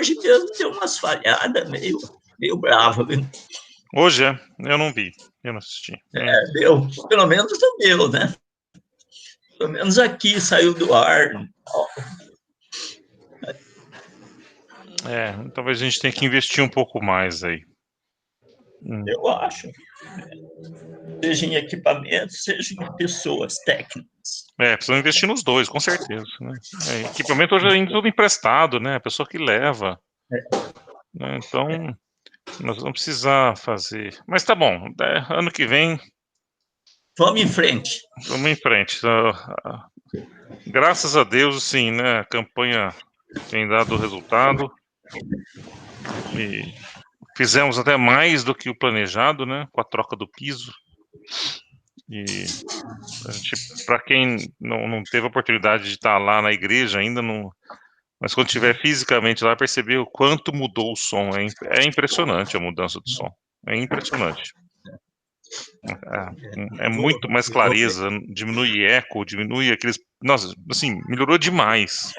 hoje mesmo deu umas falhadas meio brava, viu? Hoje eu não vi, eu não assisti. Deu, pelo menos deu, né? Pelo menos aqui saiu do ar. Talvez a gente tenha que investir um pouco mais aí. Eu acho. Seja em equipamentos, seja em pessoas técnicas. Precisam investir nos dois, com certeza. Né? Equipamento hoje é tudo emprestado, né? A pessoa que leva. Né? Então, nós vamos precisar fazer. Mas tá bom, ano que vem. Vamos em frente. Vamos em frente. Graças a Deus, sim, né? A campanha tem dado resultado. E fizemos até mais do que o planejado, né? Com a troca do piso. E para quem não teve a oportunidade de estar lá na igreja ainda, mas quando estiver fisicamente lá, perceber o quanto mudou o som. É impressionante a mudança do som. É impressionante. É muito mais clareza, diminui eco, diminui aqueles... Nossa, assim, melhorou demais.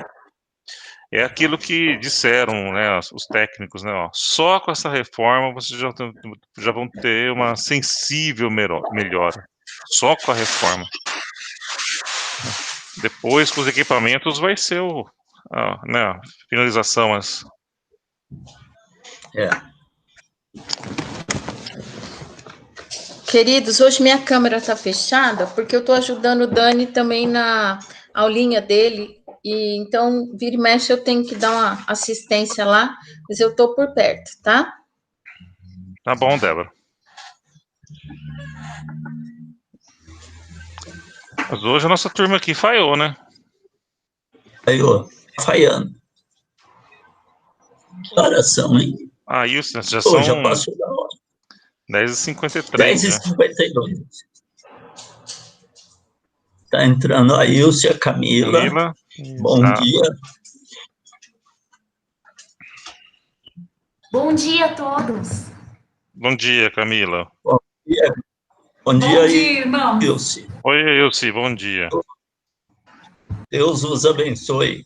É aquilo que disseram, né, os técnicos, né, ó, só com essa reforma vocês já vão ter uma sensível melhora. Só com a reforma. Depois, com os equipamentos, vai ser a finalização. Queridos, hoje minha câmera está fechada porque eu estou ajudando o Dani também na aulinha dele. E então, vira e mexe, eu tenho que dar uma assistência lá, mas eu estou por perto, tá? Tá bom, Débora. Mas hoje a nossa turma aqui falhou, né? Falhando. Que horas são, hein? Isso, já são... Já passou da hora. 10h53. 10h52. Tá entrando a Ilse, a Camila. Bom dia. Bom dia a todos. Bom dia, Camila. Bom dia. Bom dia, irmão. Ilse. Oi, Ilse, bom dia. Deus os abençoe.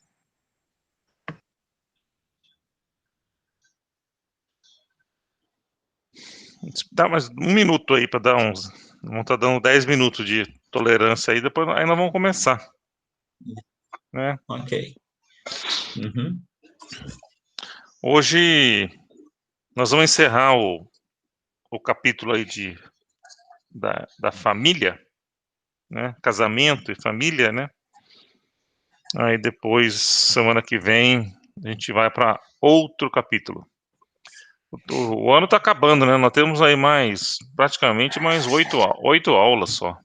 Dá mais um minuto aí para dar uns... Vamos estar dando 10 minutos de tolerância aí, depois aí nós vamos começar. Né? Ok. Uhum. Hoje nós vamos encerrar o capítulo aí da família, né? Casamento e família, né? Aí depois, semana que vem, a gente vai para outro capítulo. O ano está acabando, né? Nós temos aí praticamente mais 8 aulas só.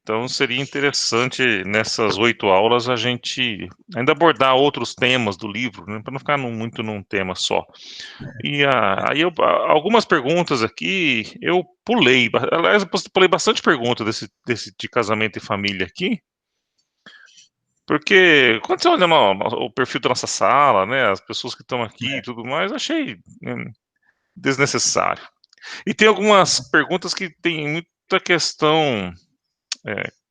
Então seria interessante nessas 8 aulas a gente ainda abordar outros temas do livro, né? Para não ficar muito num tema só. E aí algumas perguntas aqui eu pulei. Aliás, eu pulei bastante perguntas desse de casamento e família aqui. Porque quando você olha o perfil da nossa sala, né, as pessoas que estão aqui e tudo mais, achei desnecessário. E tem algumas perguntas que tem muita questão,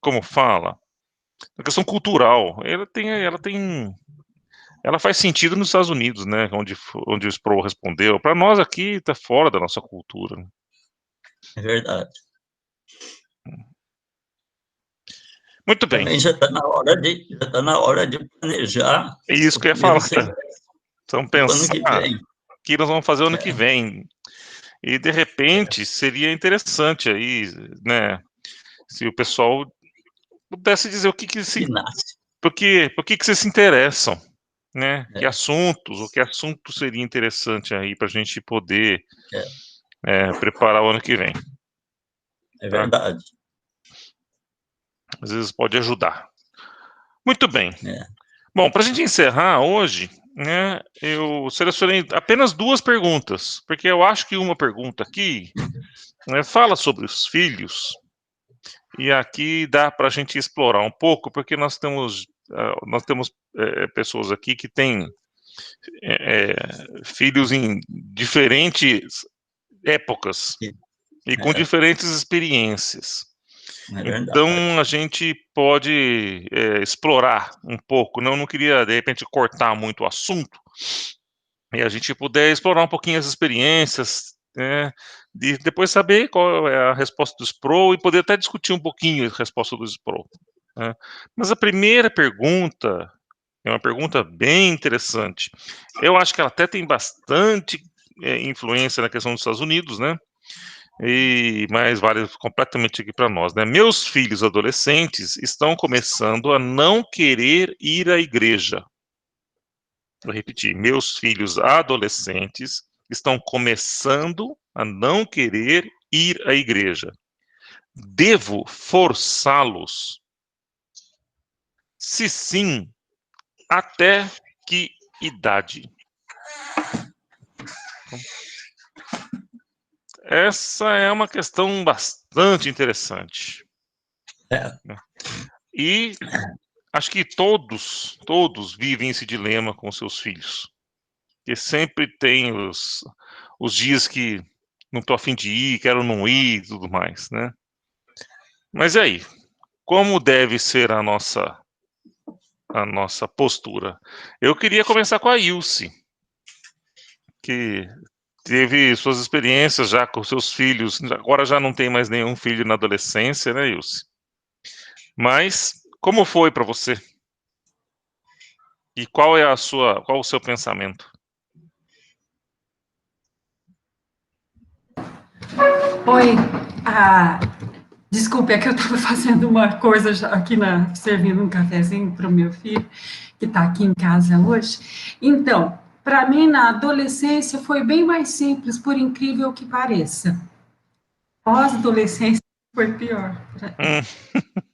como fala, a questão cultural. Ela faz sentido nos Estados Unidos, né, onde o Sproul respondeu. Para nós aqui está fora da nossa cultura. É verdade. Muito bem. Também já está na hora de planejar. É isso que eu ia falar. Então, pensar que nós vamos fazer o ano que vem. E, de repente, seria interessante aí, né, se o pessoal pudesse dizer por que vocês se interessam, né? Que assunto seria interessante aí para a gente poder preparar o ano que vem. É verdade. Às vezes pode ajudar. Muito bem. Bom, para a gente encerrar hoje, né, eu selecionei apenas 2 perguntas, porque eu acho que uma pergunta aqui fala sobre os filhos, e aqui dá para a gente explorar um pouco, porque nós temos pessoas aqui que têm filhos em diferentes épocas e com diferentes experiências. É verdade. Então, a gente pode explorar um pouco, não queria, de repente, cortar muito o assunto, e a gente puder explorar um pouquinho as experiências, né, de depois saber qual é a resposta do Sproul e poder até discutir um pouquinho a resposta do Sproul, né. Mas a primeira pergunta é uma pergunta bem interessante. Eu acho que ela até tem bastante influência na questão dos Estados Unidos, né? Mas vale completamente aqui para nós, né? Meus filhos adolescentes estão começando a não querer ir à igreja. Vou repetir, meus filhos adolescentes estão começando a não querer ir à igreja. Devo forçá-los? Se sim, até que idade? Essa é uma questão bastante interessante. Né? E acho que todos vivem esse dilema com seus filhos. Porque sempre tem os dias que não estou a fim de ir, quero não ir e tudo mais, né? Mas e aí? Como deve ser a nossa postura? Eu queria começar com a Ilse, que teve suas experiências já com seus filhos, agora já não tem mais nenhum filho na adolescência, né, Ilse? Mas como foi para você? E qual o seu pensamento? Oi, desculpe, é que eu estava fazendo uma coisa aqui, servindo um cafezinho para o meu filho, que está aqui em casa hoje. Então, para mim, na adolescência, foi bem mais simples, por incrível que pareça. Pós-adolescência foi pior,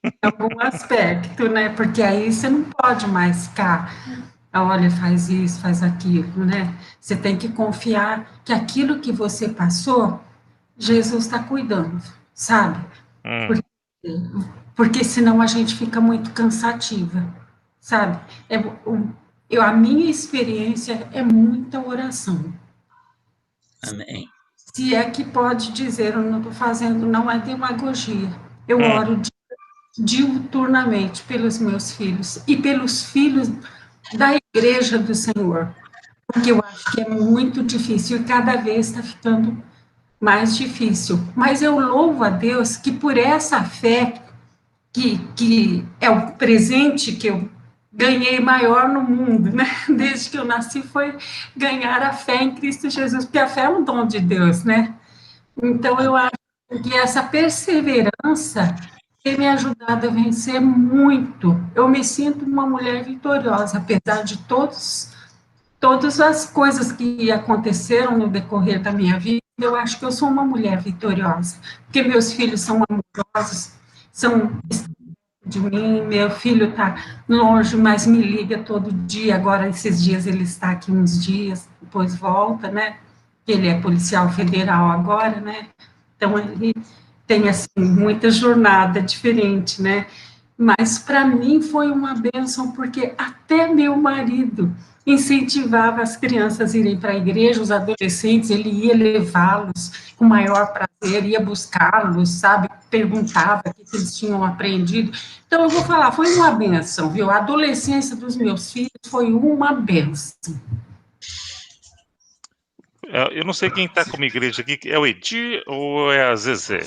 em algum aspecto, né? Porque aí você não pode mais ficar, olha, faz isso, faz aquilo, né? Você tem que confiar que aquilo que você passou, Jesus está cuidando, sabe? Porque senão a gente fica muito cansativa, sabe? A minha experiência é muita oração. Amém. Se é que pode dizer, eu não estou fazendo, não é demagogia. Eu oro diuturnamente pelos meus filhos e pelos filhos da igreja do Senhor, porque eu acho que é muito difícil e cada vez está ficando mais difícil. Mas eu louvo a Deus que por essa fé, que é o presente que eu ganhei maior no mundo, né? Desde que eu nasci, foi ganhar a fé em Cristo Jesus, porque a fé é um dom de Deus, né? Então, eu acho que essa perseverança tem me ajudado a vencer muito. Eu me sinto uma mulher vitoriosa, apesar de todas as coisas que aconteceram no decorrer da minha vida, eu acho que eu sou uma mulher vitoriosa, porque meus filhos são amorosos, são de mim, meu filho está longe, mas me liga todo dia, agora esses dias ele está aqui uns dias, depois volta, né, ele é policial federal agora, né, então ele tem, assim, muita jornada diferente, né, mas para mim foi uma bênção, porque até meu marido incentivava as crianças a irem para a igreja, os adolescentes, ele ia levá-los com maior prazer, ia buscá-los, sabe, perguntava o que eles tinham aprendido. Então, eu vou falar, foi uma benção, viu? A adolescência dos meus filhos foi uma benção. Eu não sei quem está como igreja aqui, é o Edir ou é a Zezé?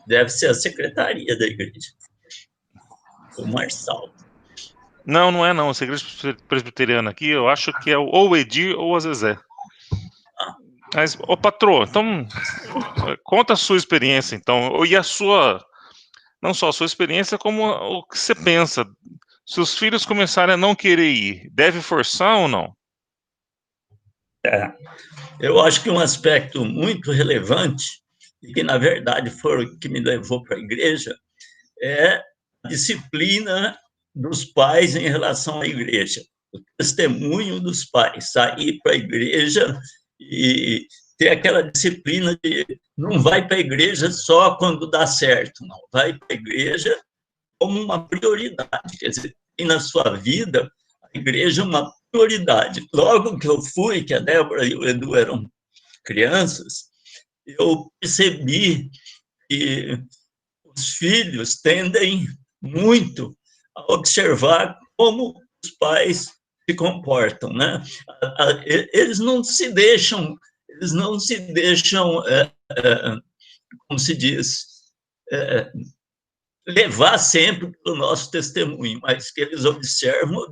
Deve ser a secretaria da igreja. O Marçal. Não é não. Essa igreja presbiteriana aqui, eu acho que é ou o Edir ou a Zezé. Mas, ô patrô, então, conta a sua experiência, então, e a sua, não só a sua experiência, como o que você pensa. Se os filhos começarem a não querer ir, deve forçar ou não? Eu acho que um aspecto muito relevante, e que, na verdade, foi o que me levou para a igreja, é a disciplina dos pais em relação à igreja. O testemunho dos pais, sair para a igreja e ter aquela disciplina de não vai para a igreja só quando dá certo, não. Vai para a igreja como uma prioridade. Quer dizer, tem na sua vida a igreja é uma prioridade. Logo que eu fui, que a Débora e o Edu eram crianças, eu percebi que os filhos tendem muito a observar como os pais se comportam, né? Eles não se deixam, como se diz, levar sempre pelo nosso testemunho, mas que eles observam.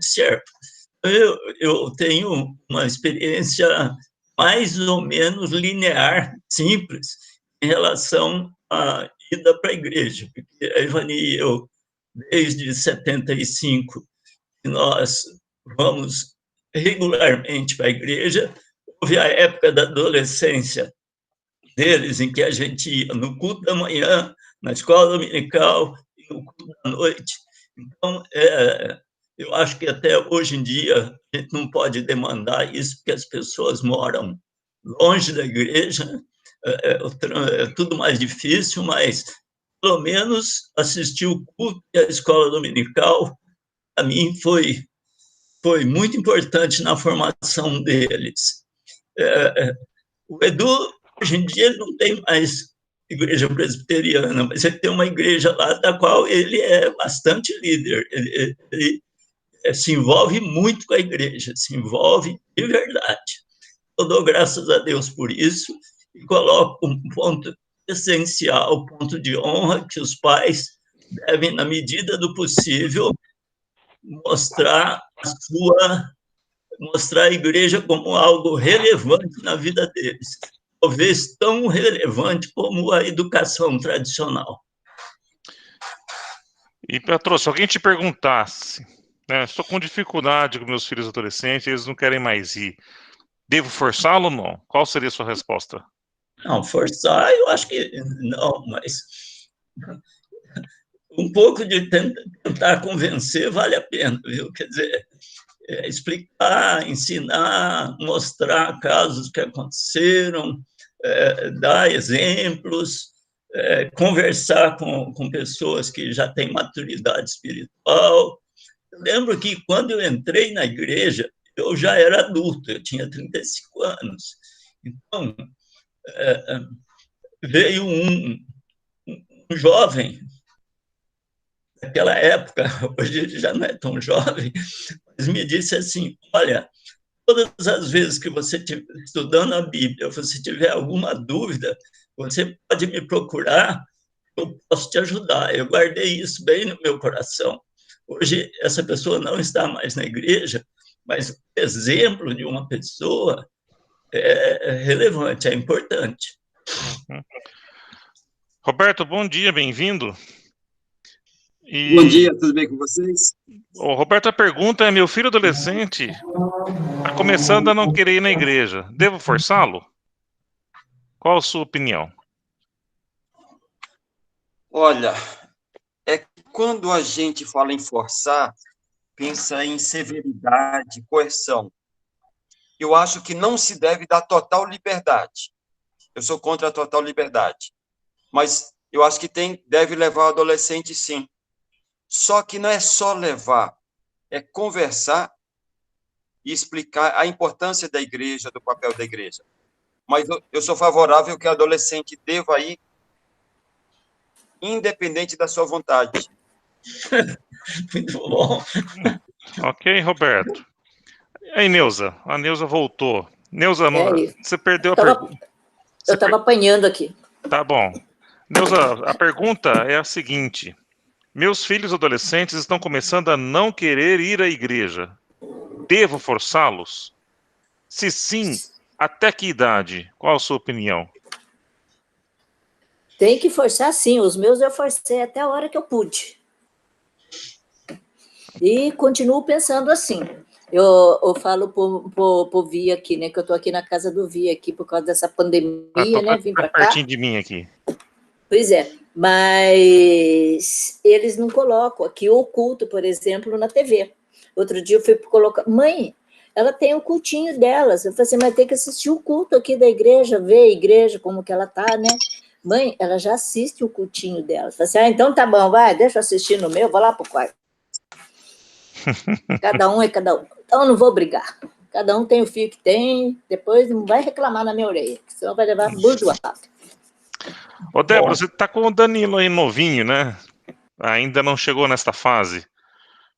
Eu tenho uma experiência mais ou menos linear, simples, em relação à ida para a igreja, porque a Ivani e eu, desde 75, nós vamos regularmente para a igreja. Houve a época da adolescência deles, em que a gente ia no culto da manhã, na escola dominical e no culto da noite. Então, eu acho que até hoje em dia a gente não pode demandar isso, porque as pessoas moram longe da igreja, é tudo mais difícil, mas pelo menos assistir o culto e a escola dominical, para mim, foi muito importante na formação deles. O Edu, hoje em dia, ele não tem mais igreja presbiteriana, mas ele tem uma igreja lá da qual ele é bastante líder. Ele se envolve muito com a igreja, se envolve de verdade. Eu dou graças a Deus por isso e coloco um ponto essencial, ponto de honra, que os pais devem, na medida do possível, mostrar a igreja como algo relevante na vida deles, talvez tão relevante como a educação tradicional. E, Petro, se alguém te perguntasse, né, estou com dificuldade com meus filhos adolescentes, eles não querem mais ir, devo forçá-lo ou não? Qual seria a sua resposta? Não, forçar, eu acho que não, mas um pouco de tentar convencer vale a pena, viu? Quer dizer, explicar, ensinar, mostrar casos que aconteceram, dar exemplos, conversar com pessoas que já têm maturidade espiritual. Eu lembro que quando eu entrei na igreja, eu já era adulto, eu tinha 35 anos. Então, veio um jovem, naquela época, hoje ele já não é tão jovem, mas me disse assim: olha, todas as vezes que você estiver estudando a Bíblia, você tiver alguma dúvida, você pode me procurar, eu posso te ajudar. Eu guardei isso bem no meu coração. Hoje, essa pessoa não está mais na igreja, mas o exemplo de uma pessoa é relevante, é importante. Uhum. Roberto, bom dia, bem-vindo. Bom dia, tudo bem com vocês? Roberto, a pergunta é: meu filho adolescente está começando a não querer ir na igreja, devo forçá-lo? Qual a sua opinião? Olha, quando a gente fala em forçar, pensa em severidade, coerção. Eu acho que não se deve dar total liberdade. Eu sou contra a total liberdade. Mas eu acho que deve levar o adolescente, sim. Só que não é só levar, é conversar e explicar a importância da igreja, do papel da igreja. Mas eu sou favorável que o adolescente deva ir independente da sua vontade. Muito bom. Ok, Roberto. E aí, Neuza? A Neuza voltou. Neuza, você perdeu a pergunta. Eu estava apanhando aqui. Tá bom. Neuza, a pergunta é a seguinte: meus filhos adolescentes estão começando a não querer ir à igreja. Devo forçá-los? Se sim, até que idade? Qual a sua opinião? Tem que forçar, sim. Os meus eu forcei até a hora que eu pude. E continuo pensando assim. Eu falo pro Vi aqui, né? Que eu tô aqui na casa do Vi aqui por causa dessa pandemia, né? Vim para cá. Pertinho de mim aqui. Pois é, mas eles não colocam aqui o culto, por exemplo, na TV. Outro dia eu fui colocar... Mãe, ela tem o cultinho delas. Eu falei assim, mas tem que assistir o culto aqui da igreja, ver a igreja, como que ela tá, né? Mãe, ela já assiste o cultinho dela. Eu falei assim, então tá bom, vai, deixa eu assistir no meu, vou lá pro quarto. Cada um é cada um. Então eu não vou brigar. Cada um tem o filho que tem, depois não vai reclamar na minha orelha, senão vai levar burdoada. Ô, Débora, Bom, você tá com o Danilo aí novinho, né? Ainda não chegou nesta fase.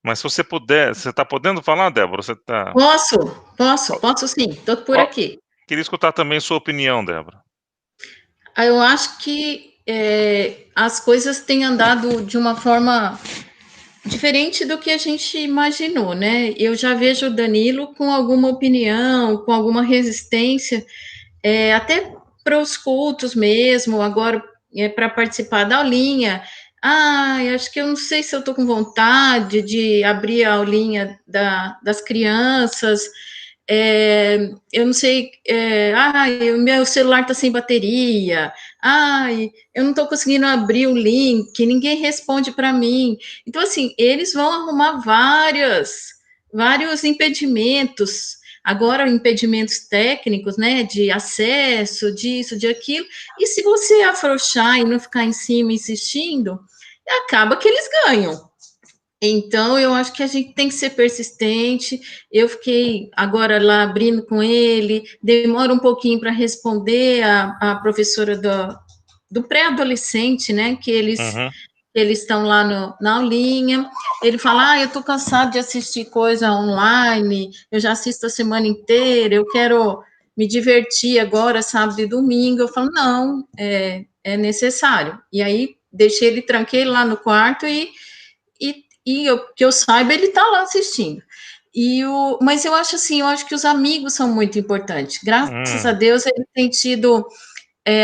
Mas se você puder, você tá podendo falar, Débora? Você tá. Posso sim, estou por Ó, aqui. queria escutar também sua opinião, Débora. Eu acho que as coisas têm andado de uma forma diferente do que a gente imaginou, né? Eu já vejo o Danilo com alguma opinião, com alguma resistência, até para os cultos mesmo, agora para participar da aulinha. Eu acho que eu não sei se eu estou com vontade de abrir a aulinha das crianças. Eu não sei, o meu celular está sem bateria. Eu não estou conseguindo abrir o link, ninguém responde para mim. Então, assim, eles vão arrumar vários impedimentos. Agora, impedimentos técnicos, né, de acesso, disso, de aquilo. E se você afrouxar e não ficar em cima insistindo, acaba que eles ganham. Então, eu acho que a gente tem que ser persistente. Eu fiquei agora lá abrindo com ele, demora um pouquinho para responder a professora do pré-adolescente, né? Que Uhum. eles estão lá na aulinha. Ele fala: eu estou cansado de assistir coisa online, eu já assisto a semana inteira, eu quero me divertir agora, sábado e domingo. Eu falo: não, é necessário. E aí, deixei ele, tranquei lá no quarto que eu saiba, ele está lá assistindo. Mas eu acho assim, eu acho que os amigos são muito importantes. Graças a Deus, ele tem tido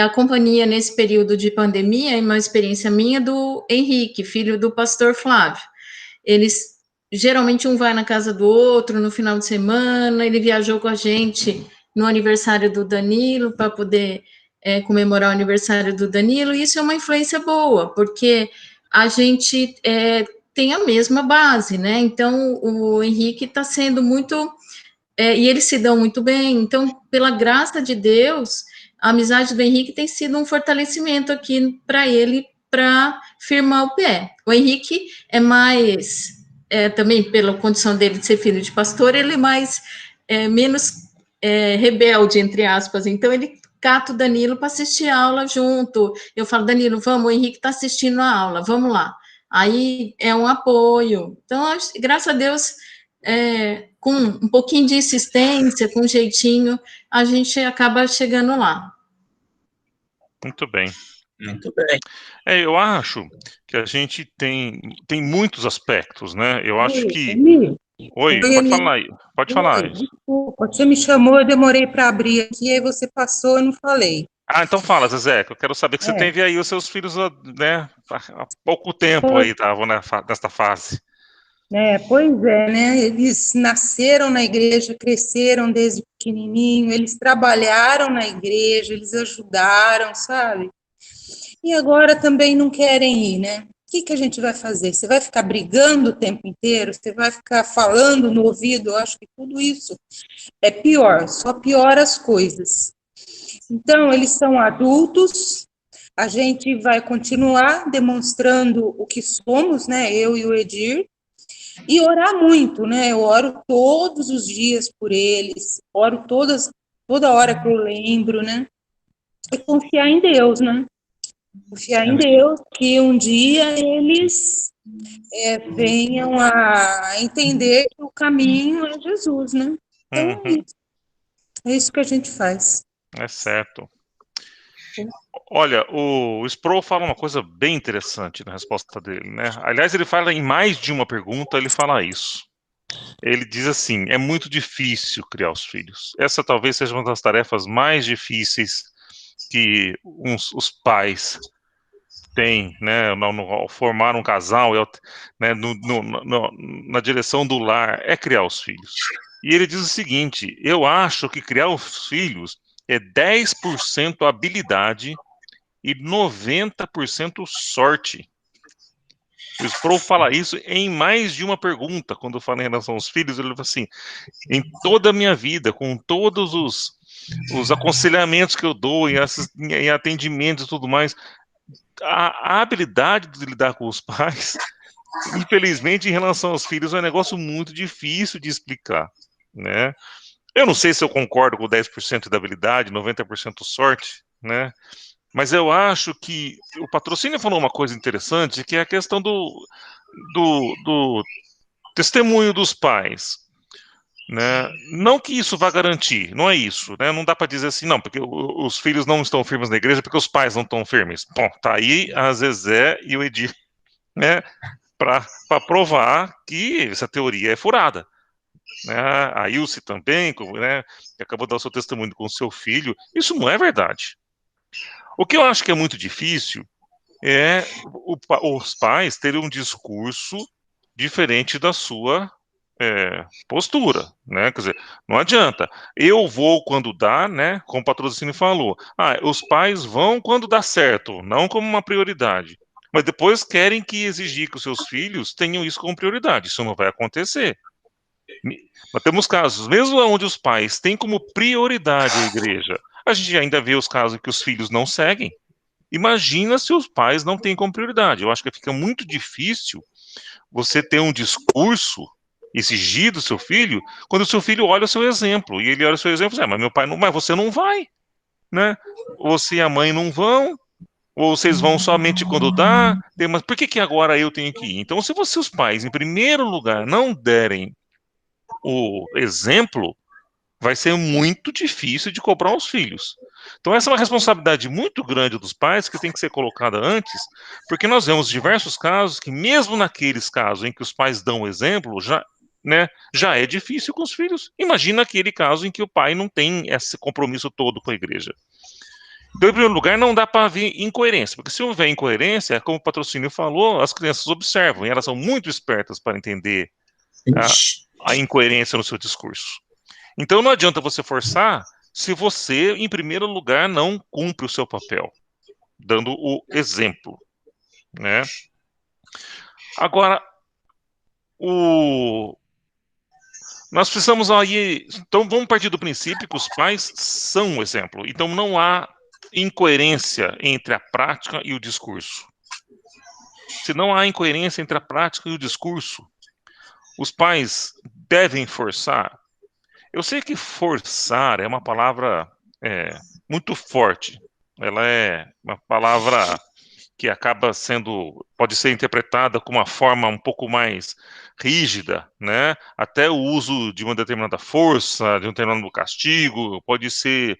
a companhia nesse período de pandemia, e uma experiência minha do Henrique, filho do pastor Flávio. Eles, geralmente, um vai na casa do outro no final de semana, ele viajou com a gente no aniversário do Danilo, para poder comemorar o aniversário do Danilo, e isso é uma influência boa, porque a gente tem a mesma base, né? Então, o Henrique está sendo muito... e eles se dão muito bem. Então, pela graça de Deus, a amizade do Henrique tem sido um fortalecimento aqui para ele, para firmar o pé. O Henrique é mais, também pela condição dele de ser filho de pastor, ele é mais, menos rebelde, entre aspas. Então, ele cata o Danilo para assistir a aula junto. Eu falo: Danilo, vamos, o Henrique está assistindo a aula, vamos lá. Aí é um apoio. Então, graças a Deus, com um pouquinho de insistência, com um jeitinho, a gente acaba chegando lá. Muito bem. muito bem. Eu acho que a gente tem muitos aspectos, né? Eu acho que. Oi, pode falar aí. Pode falar. Oi, desculpa, você me chamou, eu demorei para abrir aqui, aí você passou, eu não falei. Então fala, Zezé, que eu quero saber que você teve aí os seus filhos, né, há pouco tempo aí, estavam nesta fase. Pois é, né? Eles nasceram na igreja, cresceram desde pequenininho, eles trabalharam na igreja, eles ajudaram, sabe? E agora também não querem ir, né? O que a gente vai fazer? Você vai ficar brigando o tempo inteiro? Você vai ficar falando no ouvido? Eu acho que tudo isso é pior, só piora as coisas. Então, eles são adultos, a gente vai continuar demonstrando o que somos, né? Eu e o Edir, e orar muito, né? Eu oro todos os dias por eles, oro toda hora que eu lembro, né? E confiar em Deus, né? Confiar em Deus que um dia eles venham a entender que o caminho é Jesus, né? Então, é isso que a gente faz. É certo. Olha, o Sproul fala uma coisa bem interessante na resposta dele, né? Aliás, ele fala em mais de uma pergunta, ele fala isso. Ele diz assim: é muito difícil criar os filhos. Essa talvez seja uma das tarefas mais difíceis que os pais têm, né? Ao formar um casal, né, na direção do lar, é criar os filhos. E ele diz o seguinte: eu acho que criar os filhos é 10% habilidade e 90% sorte. O Sproul fala isso em mais de uma pergunta, quando fala em relação aos filhos. Ele fala assim: em toda a minha vida, com todos os aconselhamentos que eu dou, em atendimentos e tudo mais, a habilidade de lidar com os pais, infelizmente, em relação aos filhos, é um negócio muito difícil de explicar, né? Eu não sei se eu concordo com 10% da habilidade, 90% sorte, né? Mas eu acho que o patrocínio falou uma coisa interessante, que é a questão do testemunho dos pais. Né? Não que isso vá garantir, não é isso, né? Não dá para dizer assim, não, porque os filhos não estão firmes na igreja porque os pais não estão firmes. Bom, tá aí a Zezé e o Edir, né? Para provar que essa teoria é furada. Né? A Ilse também, né? Que acabou de dar o seu testemunho com o seu filho. Isso não é verdade. O que eu acho que é muito difícil é os pais terem um discurso diferente da sua postura, né? Quer dizer, não adianta. Eu vou quando dá, né? Como o patrocínio falou. Os pais vão quando dá certo, não como uma prioridade. Mas depois querem que exigir que os seus filhos tenham isso como prioridade. Isso não vai acontecer. Nós temos casos, mesmo onde os pais têm como prioridade a igreja, a gente ainda vê os casos em que os filhos não seguem. Imagina se os pais não têm como prioridade. Eu acho que fica muito difícil você ter um discurso exigir do seu filho, quando o seu filho olha o seu exemplo, e ele olha o seu exemplo e diz, mas meu pai não, mas você não vai, né? Você e a mãe não vão, ou vocês vão somente quando dá, mas por que agora eu tenho que ir? Então, se os pais, em primeiro lugar, não derem o exemplo, vai ser muito difícil de cobrar os filhos. Então, essa é uma responsabilidade muito grande dos pais que tem que ser colocada antes, porque nós vemos diversos casos que, mesmo naqueles casos em que os pais dão o exemplo, já é difícil com os filhos. Imagina aquele caso em que o pai não tem esse compromisso todo com a igreja. Então, em primeiro lugar, não dá para haver incoerência, porque se houver incoerência, como o patrocínio falou, as crianças observam, e elas são muito espertas para entender a incoerência no seu discurso. Então, não adianta você forçar se você, em primeiro lugar, não cumpre o seu papel, dando o exemplo, né? Agora, nós precisamos aí... Então, vamos partir do princípio que os pais são o exemplo. Então, não há incoerência entre a prática e o discurso. Se não há incoerência entre a prática e o discurso, os pais devem forçar. Eu sei que forçar é uma palavra muito forte. Ela é uma palavra que pode ser interpretada com uma forma um pouco mais rígida, né? Até o uso de uma determinada força, de um determinado castigo, pode ser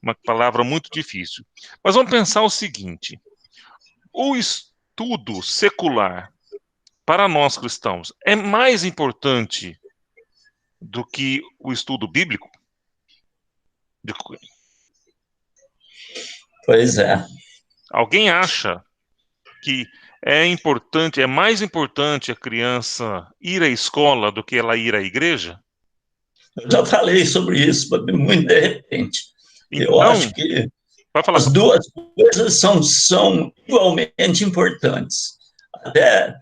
uma palavra muito difícil. Mas vamos pensar o seguinte: o estudo secular, para nós cristãos, é mais importante do que o estudo bíblico? Pois é. Alguém acha que é mais importante a criança ir à escola do que ela ir à igreja? Eu já falei sobre isso, muito de repente. Então, eu acho que as duas coisas são igualmente importantes. Até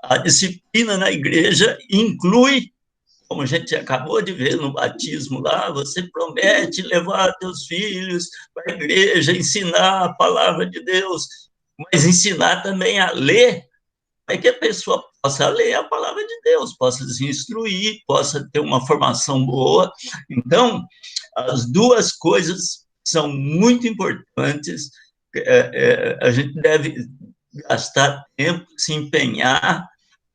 a disciplina na igreja inclui, como a gente acabou de ver no batismo lá, você promete levar teus filhos para a igreja, ensinar a palavra de Deus, mas ensinar também a ler, para que a pessoa possa ler a palavra de Deus, possa se instruir, possa ter uma formação boa. Então, as duas coisas são muito importantes. A gente deve gastar tempo, se empenhar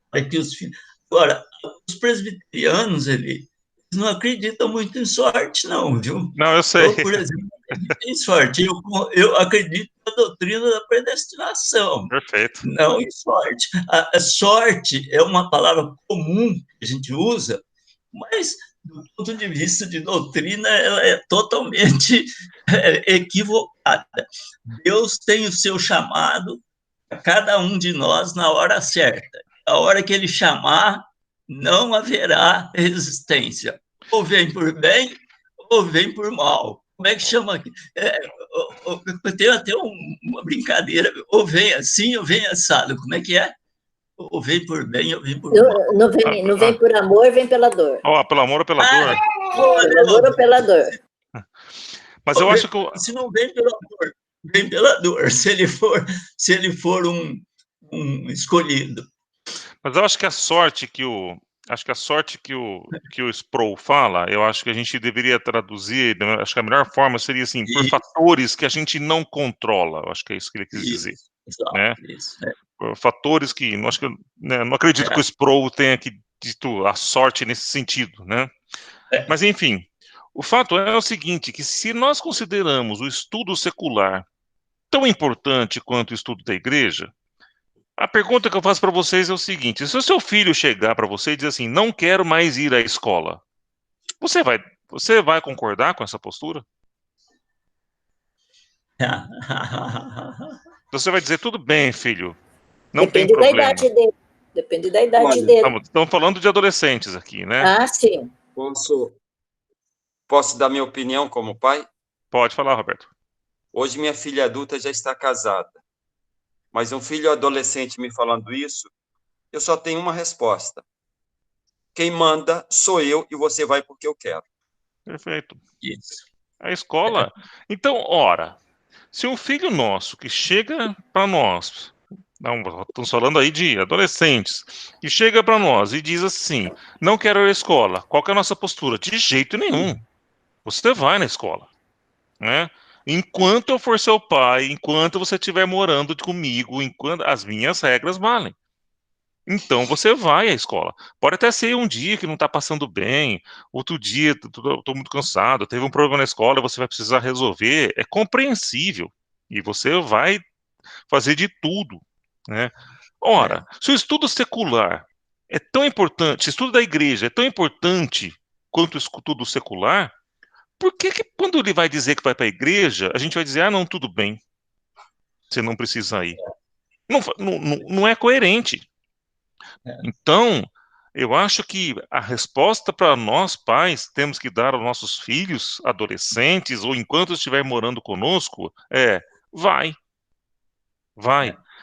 para que os filhos... Agora, os presbiterianos, eles não acreditam muito em sorte, não, viu? Não, eu sei. Eu, por exemplo, acredito em sorte. Eu acredito na doutrina da predestinação. Perfeito. Não em sorte. A sorte é uma palavra comum que a gente usa, mas, do ponto de vista de doutrina, ela é totalmente equivocada. Deus tem o seu chamado a cada um de nós na hora certa. A hora que ele chamar, não haverá resistência. Ou vem por bem, ou vem por mal. Como é que chama aqui? Tem até uma brincadeira, ou vem assim, ou vem assado. Como é que é? Ou vem por bem, ou vem por mal. Não vem por amor, vem pela dor. Pelo amor ou pela dor? Pelo amor ou pela dor. Mas eu acho que... Se não vem pelo amor, vem pela dor, se ele for um escolhido. Mas eu acho que a sorte que o acho que a sorte que o Sproul fala, eu acho que a gente deveria traduzir, acho que a melhor forma seria assim, por E, fatores que a gente não controla, eu acho que é isso que ele quis dizer, né? isso. Por fatores que, não, acho que, né, não acredito que o Sproul tenha que dito a sorte nesse sentido, né? Mas, enfim, o fato é o seguinte, que se nós consideramos o estudo secular tão importante quanto o estudo da igreja, a pergunta que eu faço para vocês é o seguinte: se o seu filho chegar para você e dizer assim, não quero mais ir à escola, você vai concordar com essa postura? Você vai dizer, tudo bem, filho, não tem Depende da problema. idade dele. Depende da idade Olha, dele. Estamos falando de adolescentes aqui, né? Ah, sim. Posso dar minha opinião como pai? Pode falar, Roberto. Hoje minha filha adulta já está casada, mas um filho adolescente me falando isso, eu só tenho uma resposta. Quem manda sou eu e você vai porque eu quero. Perfeito. Isso. A escola. Então, ora, se um filho nosso que chega para nós, não, estamos falando aí de adolescentes, que chega para nós e diz assim, não quero ir à escola, qual que é a nossa postura? De jeito nenhum. Você vai na escola, né? Enquanto eu for seu pai, enquanto você estiver morando comigo, enquanto as minhas regras valem. Então você vai à escola. Pode até ser um dia que não está passando bem, outro dia estou muito cansado, teve um problema na escola, você vai precisar resolver. É compreensível. E você vai fazer de tudo, né? Ora, se o estudo secular é tão importante, se o estudo da igreja é tão importante quanto o estudo secular, por que quando ele vai dizer que vai para a igreja, a gente vai dizer, ah, não, tudo bem, você não precisa ir? Não é coerente. Então, eu acho que a resposta para nós, pais, temos que dar aos nossos filhos, adolescentes, ou enquanto estiver morando conosco, é, vai.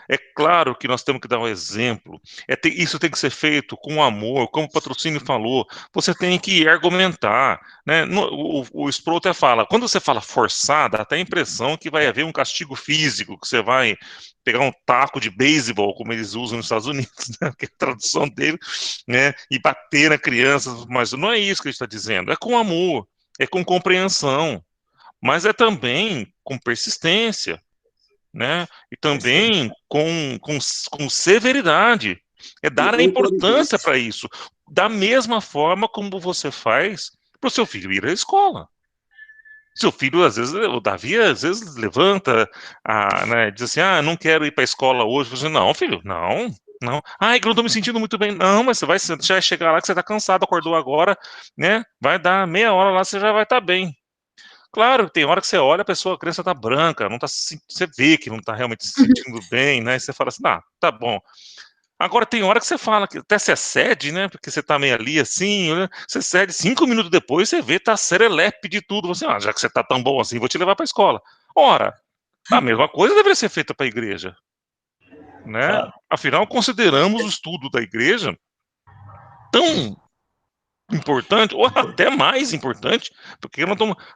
É claro que nós temos que dar um exemplo. Isso tem que ser feito com amor, como o patrocínio falou. Você tem que argumentar, né? O Sproul até fala, quando você fala forçar, dá até a impressão que vai haver um castigo físico, que você vai pegar um taco de beisebol, como eles usam nos Estados Unidos, né? Que é a tradução dele, né? E bater na criança. Mas não é isso que ele está dizendo. É com amor, é com compreensão, mas é também com persistência, né? E também com severidade. É dar a importância para isso. Da mesma forma como você faz para o seu filho ir à escola. Seu filho, às vezes, o Davi, às vezes, levanta, né, diz assim, ah, não quero ir para a escola hoje. Você, não, filho, não. Ah, eu não estou me sentindo muito bem. Não, mas você já vai chegar lá que você está cansado, acordou agora, né? Vai dar meia hora lá, você já vai estar bem. Claro, tem hora que você olha, a criança tá branca, não tá, você vê que não tá realmente se sentindo bem, né? E você fala assim, ah, tá bom. Agora tem hora que você fala, que até você cede, né? Porque você tá meio ali assim, né? Você cede 5 minutos depois, você vê, tá serelepe de tudo. Você, ah, já que você tá tão bom assim, vou te levar pra escola. Ora, a mesma coisa deveria ser feita pra igreja, né? Claro. Afinal, consideramos o estudo da igreja tão importante, ou até mais importante, porque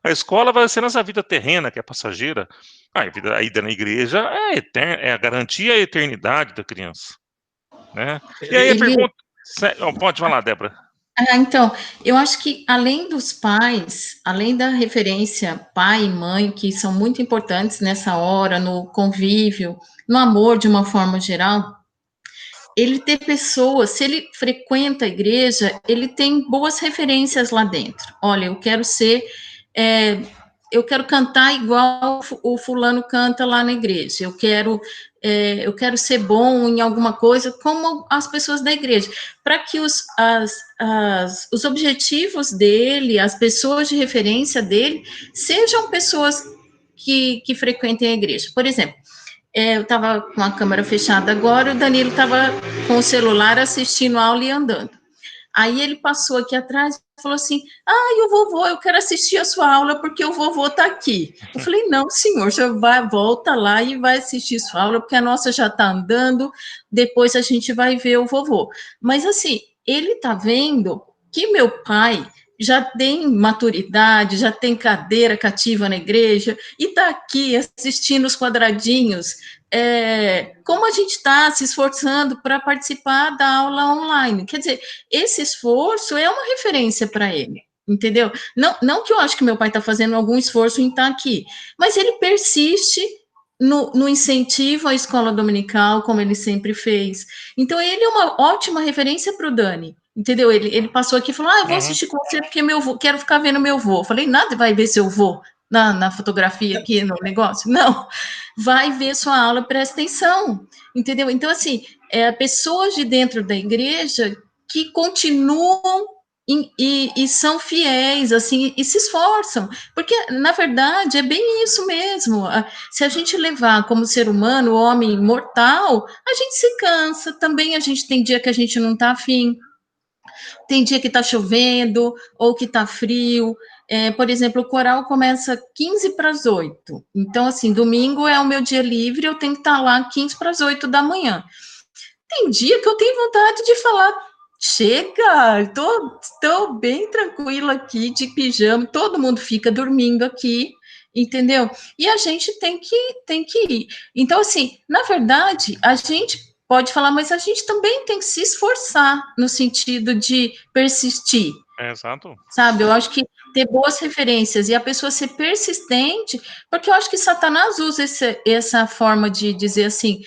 a escola vai ser nossa vida terrena, que é passageira. A ida na igreja é eterna, é a garantia da eternidade da criança, né? E aí a pergunta... Pode falar, Débora. Então, eu acho que além dos pais, além da referência pai e mãe, que são muito importantes nessa hora, no convívio, no amor de uma forma geral, ele ter pessoas, se ele frequenta a igreja, ele tem boas referências lá dentro. Olha, eu quero ser, eu quero cantar igual o fulano canta lá na igreja. Eu quero ser bom em alguma coisa, como as pessoas da igreja, para que os objetivos dele, as pessoas de referência dele, sejam pessoas que frequentem a igreja. Por exemplo, eu estava com a câmera fechada agora, o Danilo estava com o celular assistindo a aula e andando. Aí ele passou aqui atrás e falou assim, o vovô, eu quero assistir a sua aula porque o vovô está aqui. Eu falei, não, senhor, já volta lá e vai assistir sua aula, porque a nossa já está andando, depois a gente vai ver o vovô. Mas assim, ele está vendo que meu pai já tem maturidade, já tem cadeira cativa na igreja, e está aqui assistindo os quadradinhos como a gente está se esforçando para participar da aula online. Quer dizer, esse esforço é uma referência para ele, entendeu? Não que eu acho que meu pai está fazendo algum esforço em estar aqui, mas ele persiste no incentivo à escola dominical, como ele sempre fez. Então, ele é uma ótima referência para o Dani, entendeu? Ele passou aqui e falou, eu vou assistir com você porque meu vô, quero ficar vendo meu vô. Eu falei, nada, vai ver seu vô na fotografia aqui no negócio? Não, vai ver sua aula, presta atenção, entendeu? Então, assim, pessoas de dentro da igreja que continuam e são fiéis, assim, e se esforçam, porque, na verdade, é bem isso mesmo. Se a gente levar como ser humano, o homem mortal, a gente se cansa, também a gente tem dia que a gente não está afim, tem dia que está chovendo, ou que está frio. Por exemplo, o coral começa 15 para as 8. Então, assim, domingo é o meu dia livre, eu tenho que estar lá 15 para as 8 da manhã. Tem dia que eu tenho vontade de falar, chega, estou bem tranquila aqui, de pijama, todo mundo fica dormindo aqui, entendeu? E a gente tem que ir. Então, assim, na verdade, a gente pode falar, mas a gente também tem que se esforçar no sentido de persistir. Exato. Sabe, eu acho que ter boas referências e a pessoa ser persistente, porque eu acho que Satanás usa essa forma de dizer assim,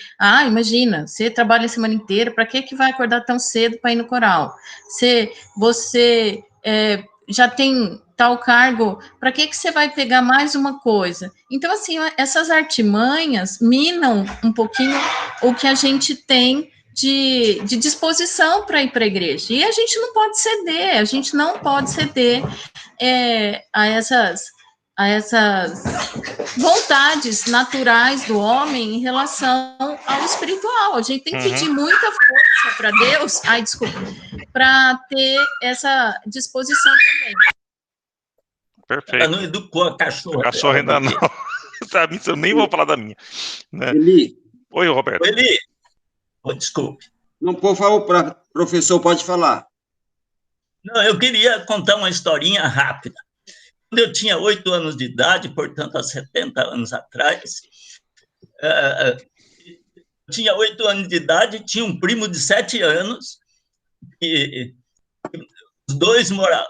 imagina, você trabalha a semana inteira, para que vai acordar tão cedo para ir no coral? Você já tem tal cargo, para que você vai pegar mais uma coisa? Então, assim, essas artimanhas minam um pouquinho o que a gente tem de disposição para ir para a igreja. E a gente não pode ceder, a essas vontades naturais do homem em relação ao espiritual. A gente tem que pedir muita força para Deus, para ter essa disposição também. Perfeito. Ela não educou a cachorra. A cachorra ainda não. Eu nem vou falar da minha. Né? Eli. Oi, Roberto. Eli. Desculpe. Não, por favor, professor, pode falar. Não, eu queria contar uma historinha rápida. Quando eu tinha 8 anos de idade, portanto, há 70 anos atrás, eu tinha 8 anos de idade, tinha um primo de 7 anos, e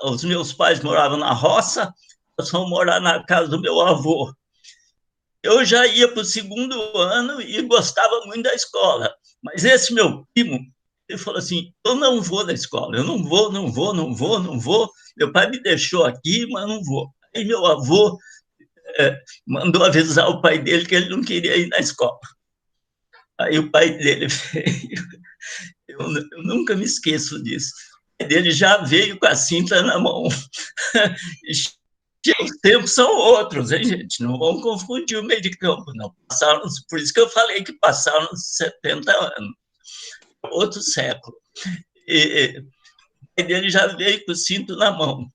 os meus pais moravam na roça, nós fomos morar na casa do meu avô. Eu já ia para o 2º ano e gostava muito da escola, mas esse meu primo, ele falou assim, eu não vou na escola, eu não vou, meu pai me deixou aqui, mas não vou. Aí meu avô mandou avisar o pai dele que ele não queria ir na escola. Aí o pai dele veio, eu nunca me esqueço disso, o pai dele já veio com a cinta na mão. Os tempos são outros, hein, gente? Não vamos confundir o meio de campo, não. Por isso que eu falei que passaram 70 anos. Outro século. E ele já veio com o cinto na mão.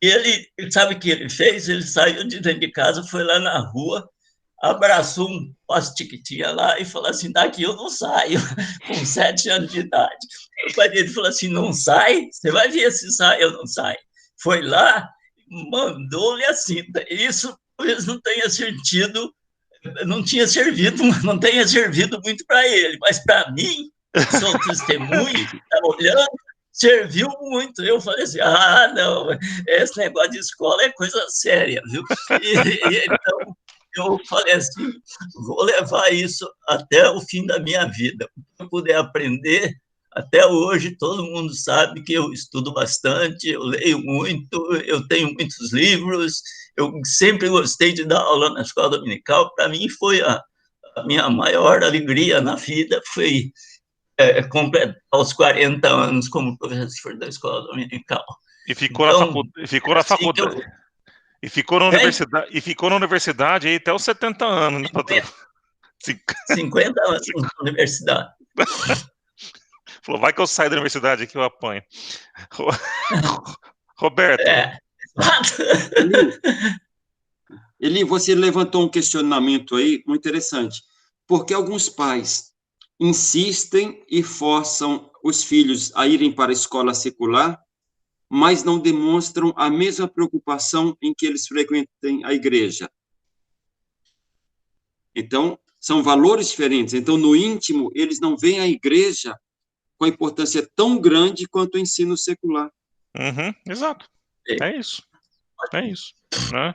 Ele sabe o que ele fez? Ele saiu de dentro de casa, foi lá na rua, abraçou um poste que tinha lá e falou assim, daqui eu não saio, com 7 anos de idade. O pai dele falou assim, não sai? Você vai ver se sai ou não sai. Foi lá, mandou-lhe a cinta. Isso talvez não tenha servido muito para ele, mas para mim, sou testemunho, que está olhando, serviu muito. Eu falei assim, não, esse negócio de escola é coisa séria, viu? Então, eu falei assim, vou levar isso até o fim da minha vida. Se eu puder aprender, até hoje todo mundo sabe que eu estudo bastante, eu leio muito, eu tenho muitos livros, eu sempre gostei de dar aula na escola dominical. Para mim foi a minha maior alegria na vida, foi completar os 40 anos como professor da escola dominical. E ficou na faculdade. E ficou na universidade aí até os 70 anos, né, patrão? 50 anos na universidade. Falou, vai que eu saio da universidade aqui, eu apanho. Roberto. Eli, você levantou um questionamento aí muito interessante. Porque alguns pais insistem e forçam os filhos a irem para a escola secular, mas não demonstram a mesma preocupação em que eles frequentem a igreja. Então, São valores diferentes. Então, no íntimo, eles não veem a igreja com a importância tão grande quanto o ensino secular. Exato. É isso. É isso. Né?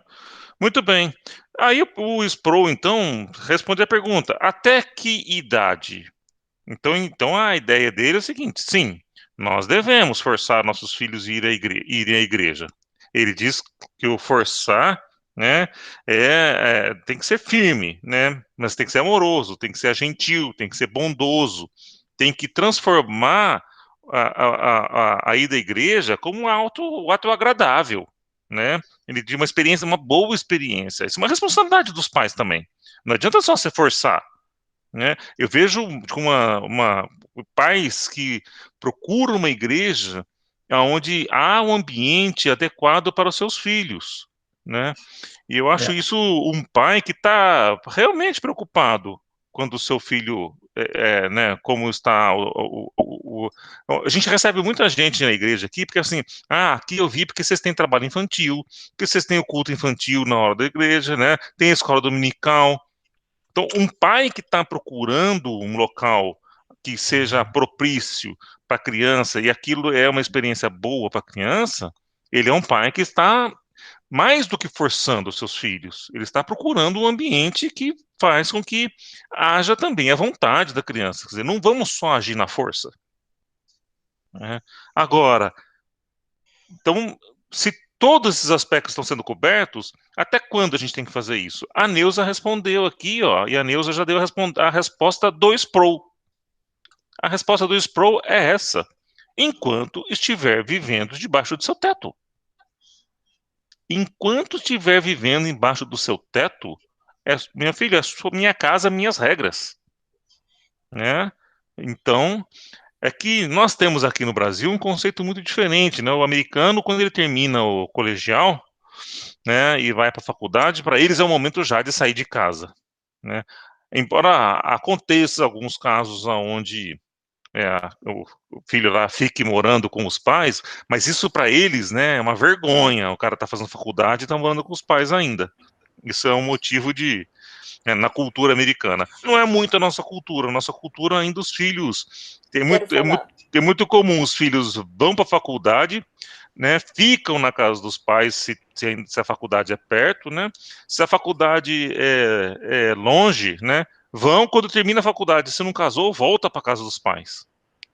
Muito bem. Aí o Sproul, então, responde a pergunta: até que idade? Então a ideia dele é o seguinte: sim, nós devemos forçar nossos filhos a irem à igreja. Ele diz que o forçar, né, tem que ser firme, né, mas tem que ser amoroso, tem que ser gentil, tem que ser bondoso, tem que transformar a ida à igreja como um ato agradável, né? Ele diz uma experiência, uma boa experiência. Isso é uma responsabilidade dos pais também. Não adianta só se forçar, né? Eu vejo pais que procuram uma igreja onde há um ambiente adequado para os seus filhos, né? E eu acho isso um pai que está realmente preocupado quando o seu filho, né, como está. A gente recebe muita gente na igreja aqui, porque assim, aqui eu vi porque vocês têm trabalho infantil, porque vocês têm o culto infantil na hora da igreja, né? Tem a escola dominical. Então, um pai que está procurando um local que seja propício para a criança e aquilo é uma experiência boa para a criança, ele é um pai que está mais do que forçando os seus filhos, ele está procurando um ambiente que faz com que haja também a vontade da criança. Quer dizer, não vamos só agir na força, né? Agora, então, se todos esses aspectos estão sendo cobertos, até quando a gente tem que fazer isso? A Neuza respondeu aqui, ó, e a Neuza já deu a resposta do Sproul. A resposta do Sproul é essa: enquanto estiver vivendo debaixo do seu teto. Enquanto estiver vivendo embaixo do seu teto, minha filha, é minha casa, minhas regras, né? Então, é que nós temos aqui no Brasil um conceito muito diferente, né? O americano, quando ele termina o colegial, né, e vai para a faculdade, para eles é o momento já de sair de casa, né? Embora aconteça alguns casos onde o filho lá fique morando com os pais, mas isso para eles, né, é uma vergonha. O cara tá fazendo faculdade e tá morando com os pais ainda. Isso é um motivo na cultura americana. Não é muito a nossa cultura ainda os filhos, é muito comum os filhos vão para a faculdade, né, ficam na casa dos pais se a faculdade é perto, né, se a faculdade é longe, né, vão quando termina a faculdade, se não casou, volta para casa dos pais,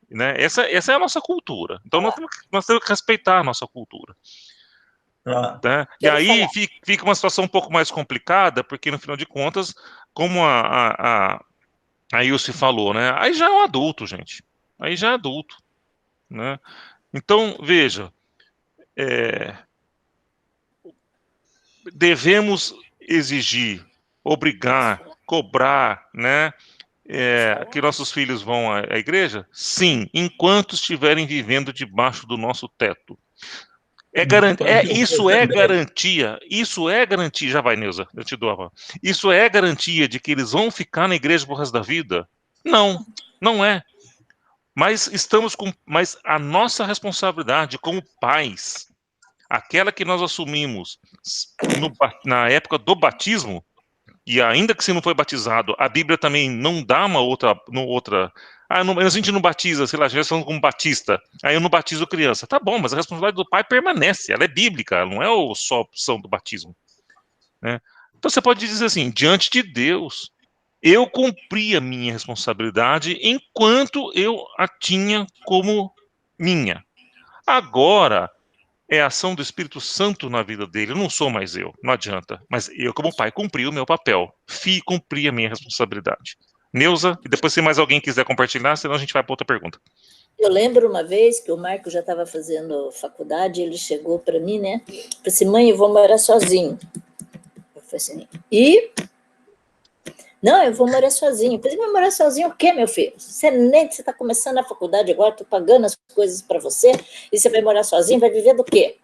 né, essa é a nossa cultura, então nós temos que respeitar a nossa cultura. Tá? E aí fica uma situação um pouco mais complicada, porque no final de contas, como a Ilse falou, né? Aí já é um adulto, gente. Aí já é adulto, né? Então, veja, devemos exigir, obrigar, cobrar, né? Que nossos filhos vão à igreja? Sim, enquanto estiverem vivendo debaixo do nosso teto. Isso é garantia, já vai, Neuza, eu te dou a palavra. Isso é garantia de que eles vão ficar na igreja pro resto da vida? Não, não é. Mas mas a nossa responsabilidade como pais, aquela que nós assumimos na época do batismo, e ainda que você não foi batizado, a Bíblia também não dá uma outra a gente não batiza, sei lá, já falando como batista, aí eu não batizo criança. Tá bom, mas a responsabilidade do pai permanece, ela é bíblica, ela não é só a opção do batismo, né? Então você pode dizer assim, diante de Deus, eu cumpri a minha responsabilidade enquanto eu a tinha como minha. Agora, é a ação do Espírito Santo na vida dele, não sou mais eu, não adianta. Mas eu, como pai, cumpri o meu papel, cumpri a minha responsabilidade. Neuza, e depois se mais alguém quiser compartilhar, senão a gente vai para outra pergunta. Eu lembro uma vez que o Marco já estava fazendo faculdade, ele chegou para mim, né? Falei assim, mãe, eu vou morar sozinho. Eu falei assim, e? Não, eu vou morar sozinho. Eu falei, vai morar sozinho o quê, meu filho? Você está começando a faculdade agora, estou pagando as coisas para você, e você vai morar sozinho, vai viver do quê?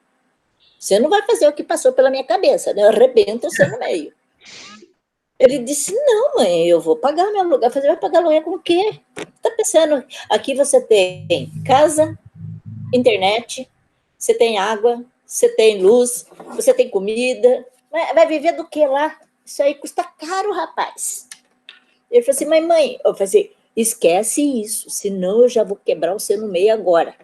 Você não vai fazer o que passou pela minha cabeça, né? Eu arrebento você no meio. Ele disse, não, mãe, eu vou pagar meu aluguel. Eu falei, vai pagar aluguel com o quê? Tá pensando, aqui você tem casa, internet, você tem água, você tem luz, você tem comida, vai viver do que lá? Isso aí custa caro, rapaz. Ele falou assim, mas mãe, eu falei assim, esquece isso, senão eu já vou quebrar você no meio agora.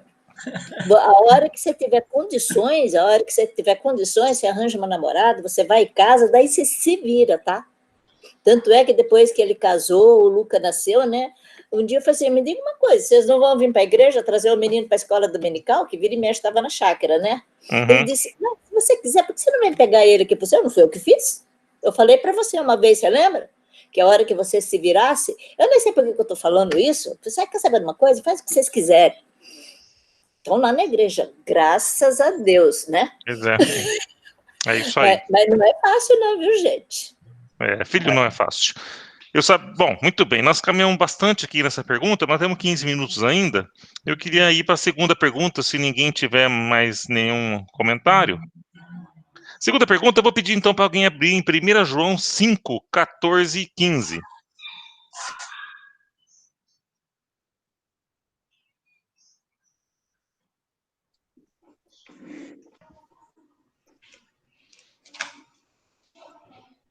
A hora que você tiver condições, você arranja uma namorada, você vai em casa, daí você se vira, tá? Tanto é que depois que ele casou, o Luca nasceu, né? Um dia eu falei assim, me diga uma coisa, vocês não vão vir para a igreja trazer o menino para a escola dominical, que vira e mexe estava na chácara, né? Ele disse, não, se você quiser, por que você não vem pegar ele aqui para você? Não foi eu que fiz? Eu falei para você uma vez, você lembra? Que a hora que você se virasse, eu nem sei por que eu estou falando isso, você quer saber de uma coisa? Faz o que vocês quiserem. Estão lá na igreja, graças a Deus, né? Pois é. É isso aí. Mas não é fácil não, viu, gente? Filho não é fácil. Bom, muito bem, nós caminhamos bastante aqui nessa pergunta, nós temos 15 minutos ainda. Eu queria ir para a segunda pergunta, se ninguém tiver mais nenhum comentário. Segunda pergunta, eu vou pedir então para alguém abrir em 1 João 5, 14 e 15.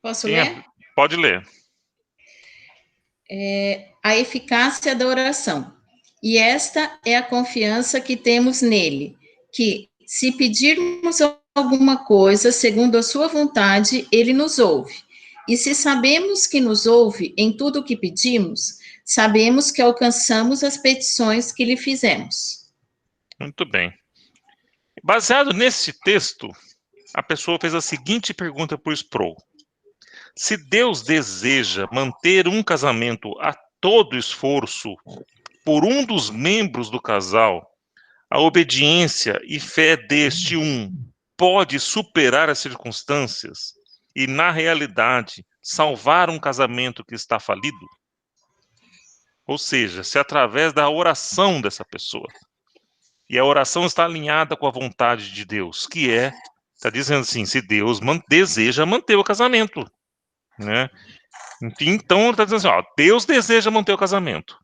Posso ler? Pode ler. A eficácia da oração. E esta é a confiança que temos nele, que, se pedirmos alguma coisa segundo a sua vontade, ele nos ouve. E se sabemos que nos ouve em tudo o que pedimos, sabemos que alcançamos as petições que lhe fizemos. Muito bem. Baseado nesse texto, a pessoa fez a seguinte pergunta para o Sproul. Se Deus deseja manter um casamento a todo esforço por um dos membros do casal, a obediência e fé deste pode superar as circunstâncias e, na realidade, salvar um casamento que está falido? Ou seja, se através da oração dessa pessoa, e a oração está alinhada com a vontade de Deus, que está dizendo assim, se Deus deseja manter o casamento, né? Enfim, então ele está dizendo assim, Deus deseja manter o casamento.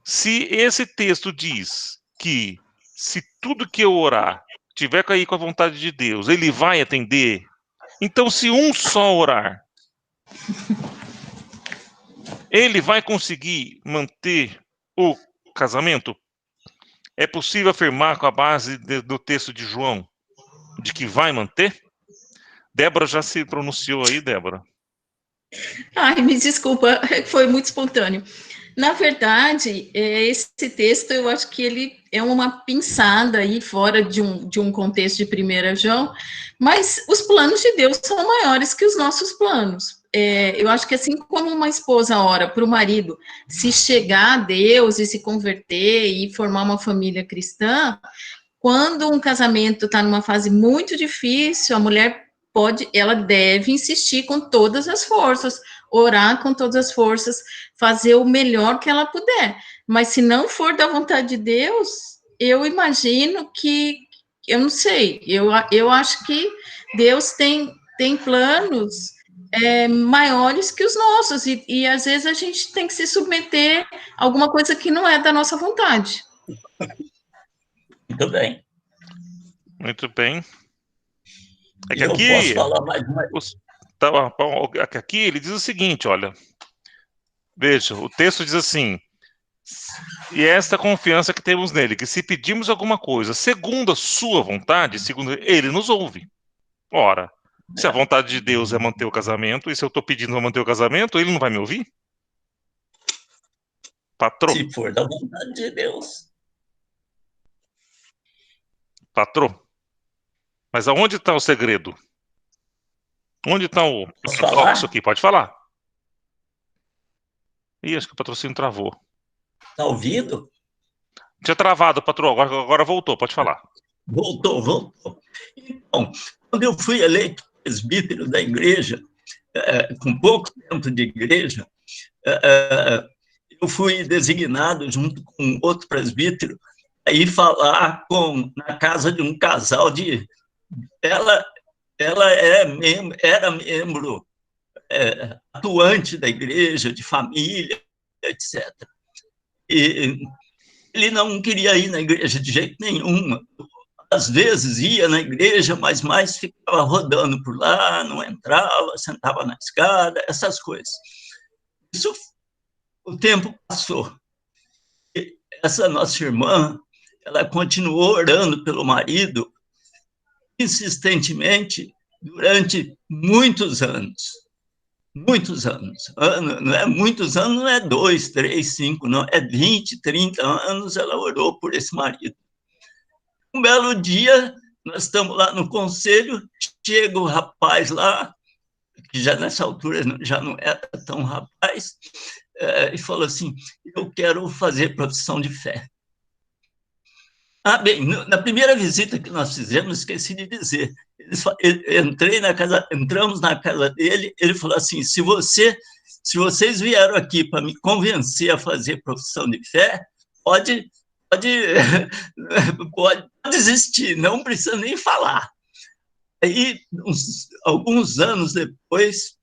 Se esse texto diz que se tudo que eu orar tiver que ir com a vontade de Deus, ele vai atender, então se um só orar, ele vai conseguir manter o casamento? É possível afirmar com a base do texto de João de que vai manter? Débora já se pronunciou aí, Débora? Ai, me desculpa, foi muito espontâneo. Na verdade, esse texto, eu acho que ele é uma pinçada aí, fora de um contexto de 1 João, mas os planos de Deus são maiores que os nossos planos. Eu acho que assim como uma esposa ora para o marido se chegar a Deus e se converter e formar uma família cristã, quando um casamento está numa fase muito difícil, a mulher ela deve insistir com todas as forças, orar com todas as forças, fazer o melhor que ela puder. Mas se não for da vontade de Deus, eu imagino que, eu não sei, eu acho que Deus tem planos maiores que os nossos, e às vezes a gente tem que se submeter a alguma coisa que não é da nossa vontade. Muito bem. Muito bem. É que eu aqui, posso falar mais uma... Aqui ele diz o seguinte, olha, veja, o texto diz assim, e esta confiança que temos nele, que se pedirmos alguma coisa segundo a sua vontade, segundo ele nos ouve. Ora, se a vontade de Deus é manter o casamento, e se eu estou pedindo para manter o casamento, ele não vai me ouvir? Patrão? Se for da vontade de Deus. Patrão? Mas aonde está o segredo? Onde está o paradoxo aqui? Pode falar. Ih, acho que o patrocínio travou. Está ouvindo? Tinha travado, patrão. Agora voltou, pode falar. Voltou. Então, quando eu fui eleito presbítero da igreja, com pouco tempo de igreja, eu fui designado, junto com outro presbítero, a ir falar na casa de um casal de... Ela era membro atuante da igreja, de família, etc. E ele não queria ir na igreja de jeito nenhum. Às vezes ia na igreja, mas mais ficava rodando por lá, não entrava, sentava na escada, essas coisas. Isso, o tempo passou. E essa nossa irmã, ela continuou orando pelo marido insistentemente durante muitos anos. Muitos anos. Não é muitos anos, não é 2, 3, 5, não. É 20, 30 anos ela orou por esse marido. Um belo dia, nós estamos lá no conselho, chega o rapaz lá, que já nessa altura já não era tão rapaz, e falou assim, eu quero fazer profissão de fé. Bem, na primeira visita que nós fizemos, esqueci de dizer, entramos na casa dele, ele falou assim, se vocês vieram aqui para me convencer a fazer profissão de fé, pode desistir, não precisa nem falar. Aí, alguns anos depois,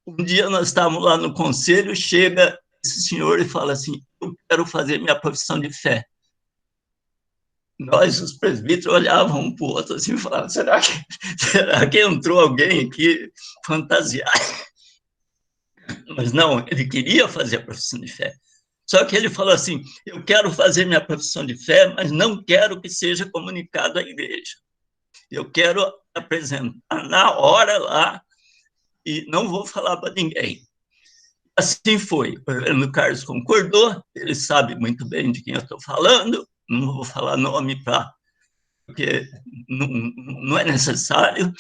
um dia nós estávamos lá no conselho, chega esse senhor e fala assim, eu quero fazer minha profissão de fé. Nós, os presbíteros, olhavam um para o outro assim e falavam, será que entrou alguém aqui fantasiado? Mas não, ele queria fazer a profissão de fé. Só que ele falou assim, eu quero fazer minha profissão de fé, mas não quero que seja comunicado à igreja. Eu quero apresentar na hora lá e não vou falar para ninguém. Assim foi. O reverendo Carlos concordou, ele sabe muito bem de quem eu estou falando, não vou falar nome porque não é necessário.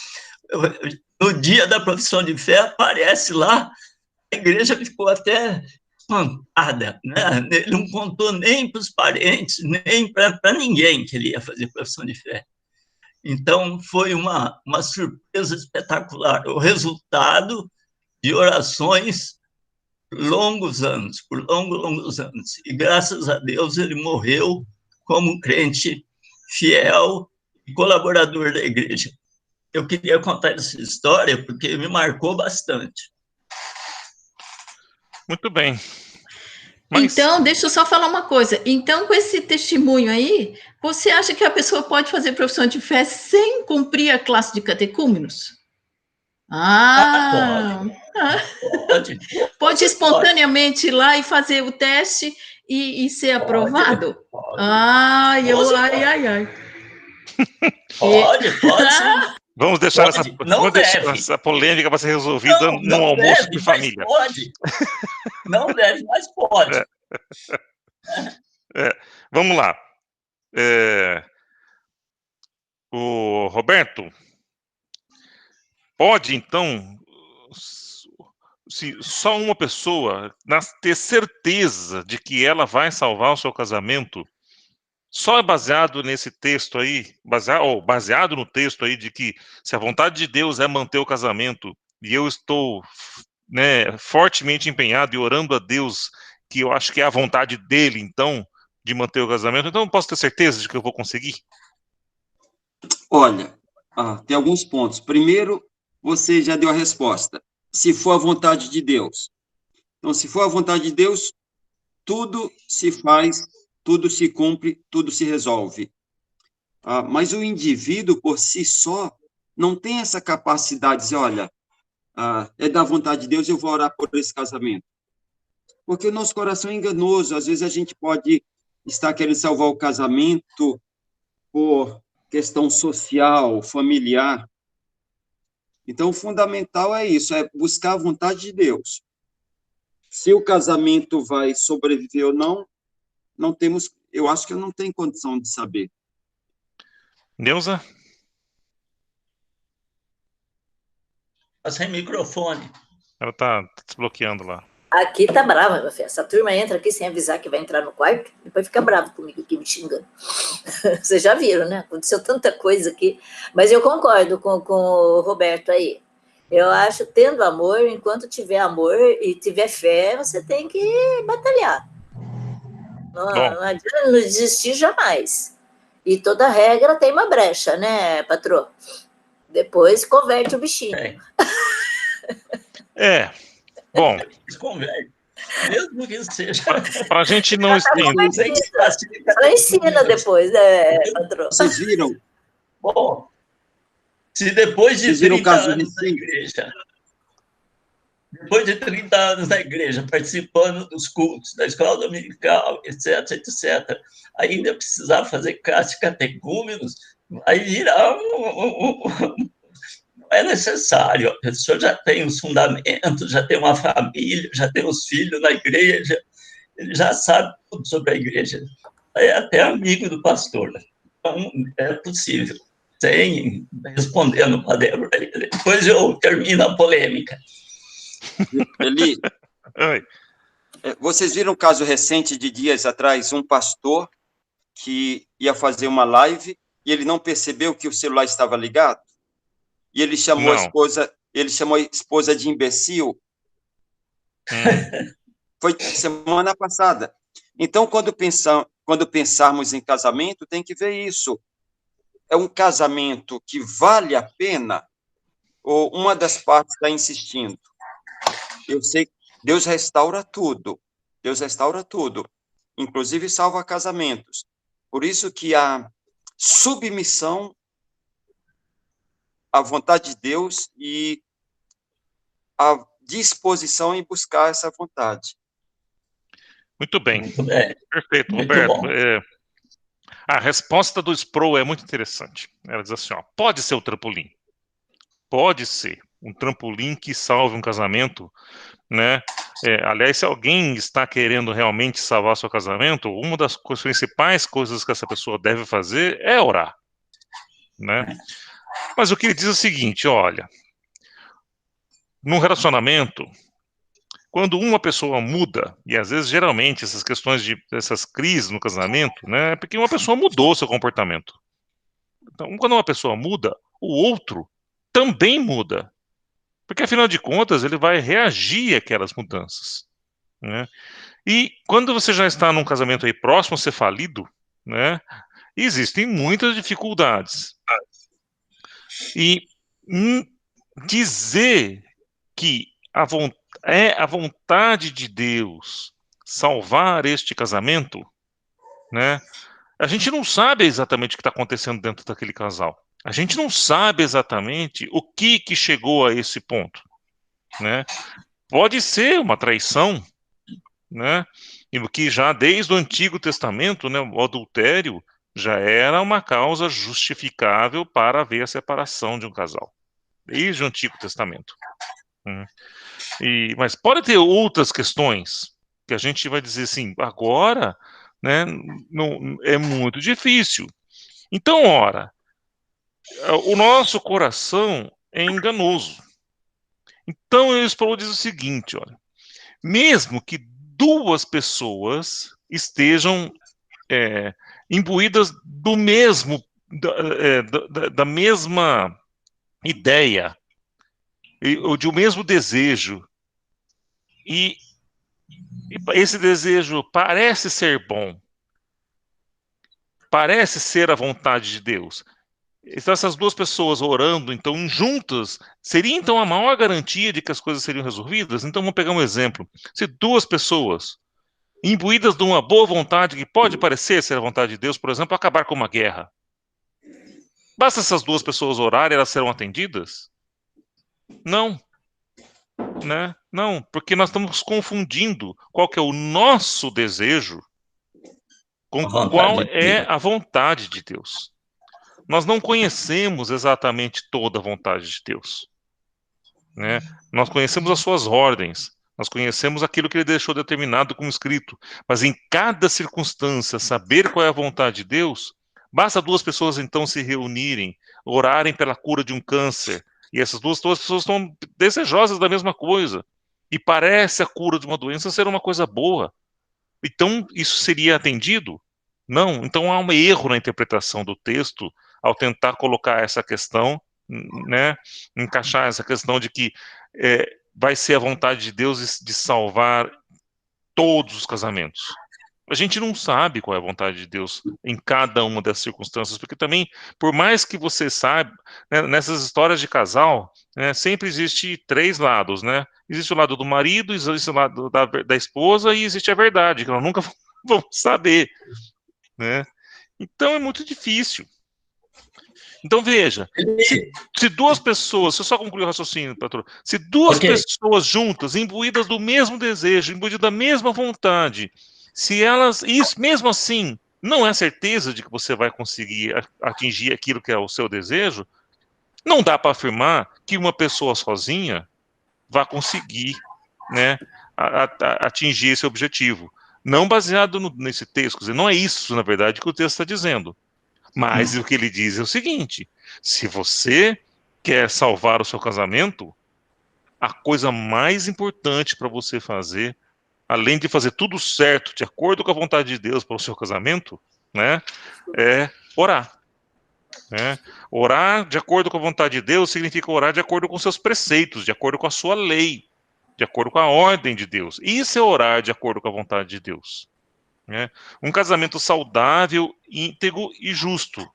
No dia da profissão de fé, aparece lá, a igreja ficou até espantada, né? Ele não contou nem para os parentes, nem para ninguém que ele ia fazer profissão de fé. Então, foi uma surpresa espetacular. O resultado de orações longos anos, por longos anos. E, graças a Deus, ele morreu como um crente fiel e colaborador da igreja. Eu queria contar essa história porque me marcou bastante. Muito bem. Então, deixa eu só falar uma coisa. Então, com esse testemunho aí, você acha que a pessoa pode fazer profissão de fé sem cumprir a classe de catecúmenos? Pode espontaneamente ir lá e fazer o teste e ser aprovado? Ai. Pode sim. Vamos deixar essa polêmica para ser resolvida num almoço de família. Pode. Não deve, mas pode. Vamos lá. O Roberto, pode, então, se só uma pessoa ter certeza de que ela vai salvar o seu casamento, só é baseado nesse texto aí, baseado no texto aí de que se a vontade de Deus é manter o casamento, e eu estou, né, fortemente empenhado e orando a Deus, que eu acho que é a vontade dele, então, de manter o casamento, então eu posso ter certeza de que eu vou conseguir? Olha, tem alguns pontos. Primeiro, você já deu a resposta. Se for a vontade de Deus. Então, se for a vontade de Deus, tudo se faz, tudo se cumpre, tudo se resolve. Mas o indivíduo, por si só, não tem essa capacidade de dizer, olha, é da vontade de Deus, eu vou orar por esse casamento. Porque o nosso coração é enganoso. Às vezes a gente pode estar querendo salvar o casamento por questão social, familiar. Então, o fundamental é isso, é buscar a vontade de Deus. Se o casamento vai sobreviver ou não, não temos, eu acho que eu não tenho condição de saber. Neuza? Está sem microfone. Ela está desbloqueando lá. Aqui tá brava, meu filho. Essa turma entra aqui sem avisar que vai entrar no quarto, depois fica bravo comigo aqui, me xingando. Vocês já viram, né? Aconteceu tanta coisa aqui. Mas eu concordo com o Roberto aí. Eu acho, tendo amor, enquanto tiver amor e tiver fé, você tem que batalhar. Não adianta não desistir jamais. E toda regra tem uma brecha, né, patrô? Depois converte o bichinho. Bom, mesmo que seja. Para a gente não estender. Ela ensina depois, né, patrão? Vocês viram? Bom, se depois de 30 anos da igreja, depois de 30 anos na igreja, participando dos cultos, da escola dominical, etc, etc, ainda precisar fazer catecúmenos, vai virar não é necessário. A pessoa já tem os fundamentos, já tem uma família, já tem os filhos na igreja, ele já sabe tudo sobre a igreja. É até amigo do pastor. Então, é possível. Sem respondendo para a Débora, depois eu termino a polêmica. Eli, Oi. vocês viram um caso recente de dias atrás, um pastor que ia fazer uma live e ele não percebeu que o celular estava ligado? E ele chamou a esposa de imbecil. Foi semana passada. Então, quando pensarmos em casamento, tem que ver isso. É um casamento que vale a pena ou uma das partes está insistindo? Eu sei que Deus restaura tudo. Deus restaura tudo, inclusive salva casamentos. Por isso que a submissão à vontade de Deus e a disposição em buscar essa vontade. Muito bem. Muito bem. Perfeito, Muito Roberto. bom. A resposta do Sproul é muito interessante. Ela diz assim, ó, pode ser o trampolim. Pode ser um trampolim que salve um casamento, né? Aliás, se alguém está querendo realmente salvar seu casamento, uma das principais coisas que essa pessoa deve fazer é orar, né? Mas o que ele diz é o seguinte, olha, num relacionamento, quando uma pessoa muda, e às vezes, geralmente, essas crises no casamento, né, é porque uma pessoa mudou seu comportamento. Então, quando uma pessoa muda, o outro também muda. Porque, afinal de contas, ele vai reagir àquelas mudanças, né? E quando você já está num casamento aí próximo a ser falido, né, existem muitas dificuldades. E dizer que é a vontade de Deus salvar este casamento, né? A gente não sabe exatamente o que está acontecendo dentro daquele casal. A gente não sabe exatamente o que chegou a esse ponto, né? Pode ser uma traição, né? E que já desde o Antigo Testamento, né, o adultério já era uma causa justificável para haver a separação de um casal, desde o Antigo Testamento. Mas pode ter outras questões que a gente vai dizer assim, agora, né, não, é muito difícil. Então, ora, o nosso coração é enganoso. Então, o Sproul diz o seguinte, olha, mesmo que duas pessoas estejam imbuídas do mesmo, da mesma ideia, ou de um mesmo desejo, e esse desejo parece ser bom, parece ser a vontade de Deus. Então, essas duas pessoas orando, então, juntas, seria, então, a maior garantia de que as coisas seriam resolvidas? Então, vamos pegar um exemplo. Se duas pessoas, imbuídas de uma boa vontade, que pode parecer ser a vontade de Deus, por exemplo, acabar com uma guerra. Basta essas duas pessoas orarem, elas serão atendidas? Não. Né? Não, porque nós estamos confundindo qual que é o nosso desejo com qual é a vontade de Deus. Nós não conhecemos exatamente toda a vontade de Deus, né? Nós conhecemos as suas ordens, nós conhecemos aquilo que ele deixou determinado como escrito, mas em cada circunstância, saber qual é a vontade de Deus, basta duas pessoas então se reunirem, orarem pela cura de um câncer, e essas duas pessoas estão desejosas da mesma coisa, e parece a cura de uma doença ser uma coisa boa. Então, isso seria atendido? Não. Então, há um erro na interpretação do texto ao tentar colocar essa questão, né, encaixar essa questão de que vai ser a vontade de Deus de salvar todos os casamentos. A gente não sabe qual é a vontade de Deus em cada uma das circunstâncias, porque também, por mais que você saiba, né, nessas histórias de casal, né, sempre existe três lados, né? Existe o lado do marido, existe o lado da esposa e existe a verdade, que nós nunca vamos saber, né? Então é muito difícil. Então, veja, se duas pessoas, deixa eu só concluir o raciocínio, patrão. Se duas pessoas juntas, imbuídas do mesmo desejo, imbuídas da mesma vontade, se elas, isso, mesmo assim, não é certeza de que você vai conseguir atingir aquilo que é o seu desejo, não dá para afirmar que uma pessoa sozinha vai conseguir, né, atingir esse objetivo. Não baseado nesse texto, quer dizer, não é isso, na verdade, que o texto está dizendo. Mas o que ele diz é o seguinte: se você quer salvar o seu casamento, a coisa mais importante para você fazer, além de fazer tudo certo, de acordo com a vontade de Deus para o seu casamento, né, é orar. Né? Orar de acordo com a vontade de Deus significa orar de acordo com seus preceitos, de acordo com a sua lei, de acordo com a ordem de Deus. Isso é orar de acordo com a vontade de Deus. Né? Um casamento saudável, íntegro e justo.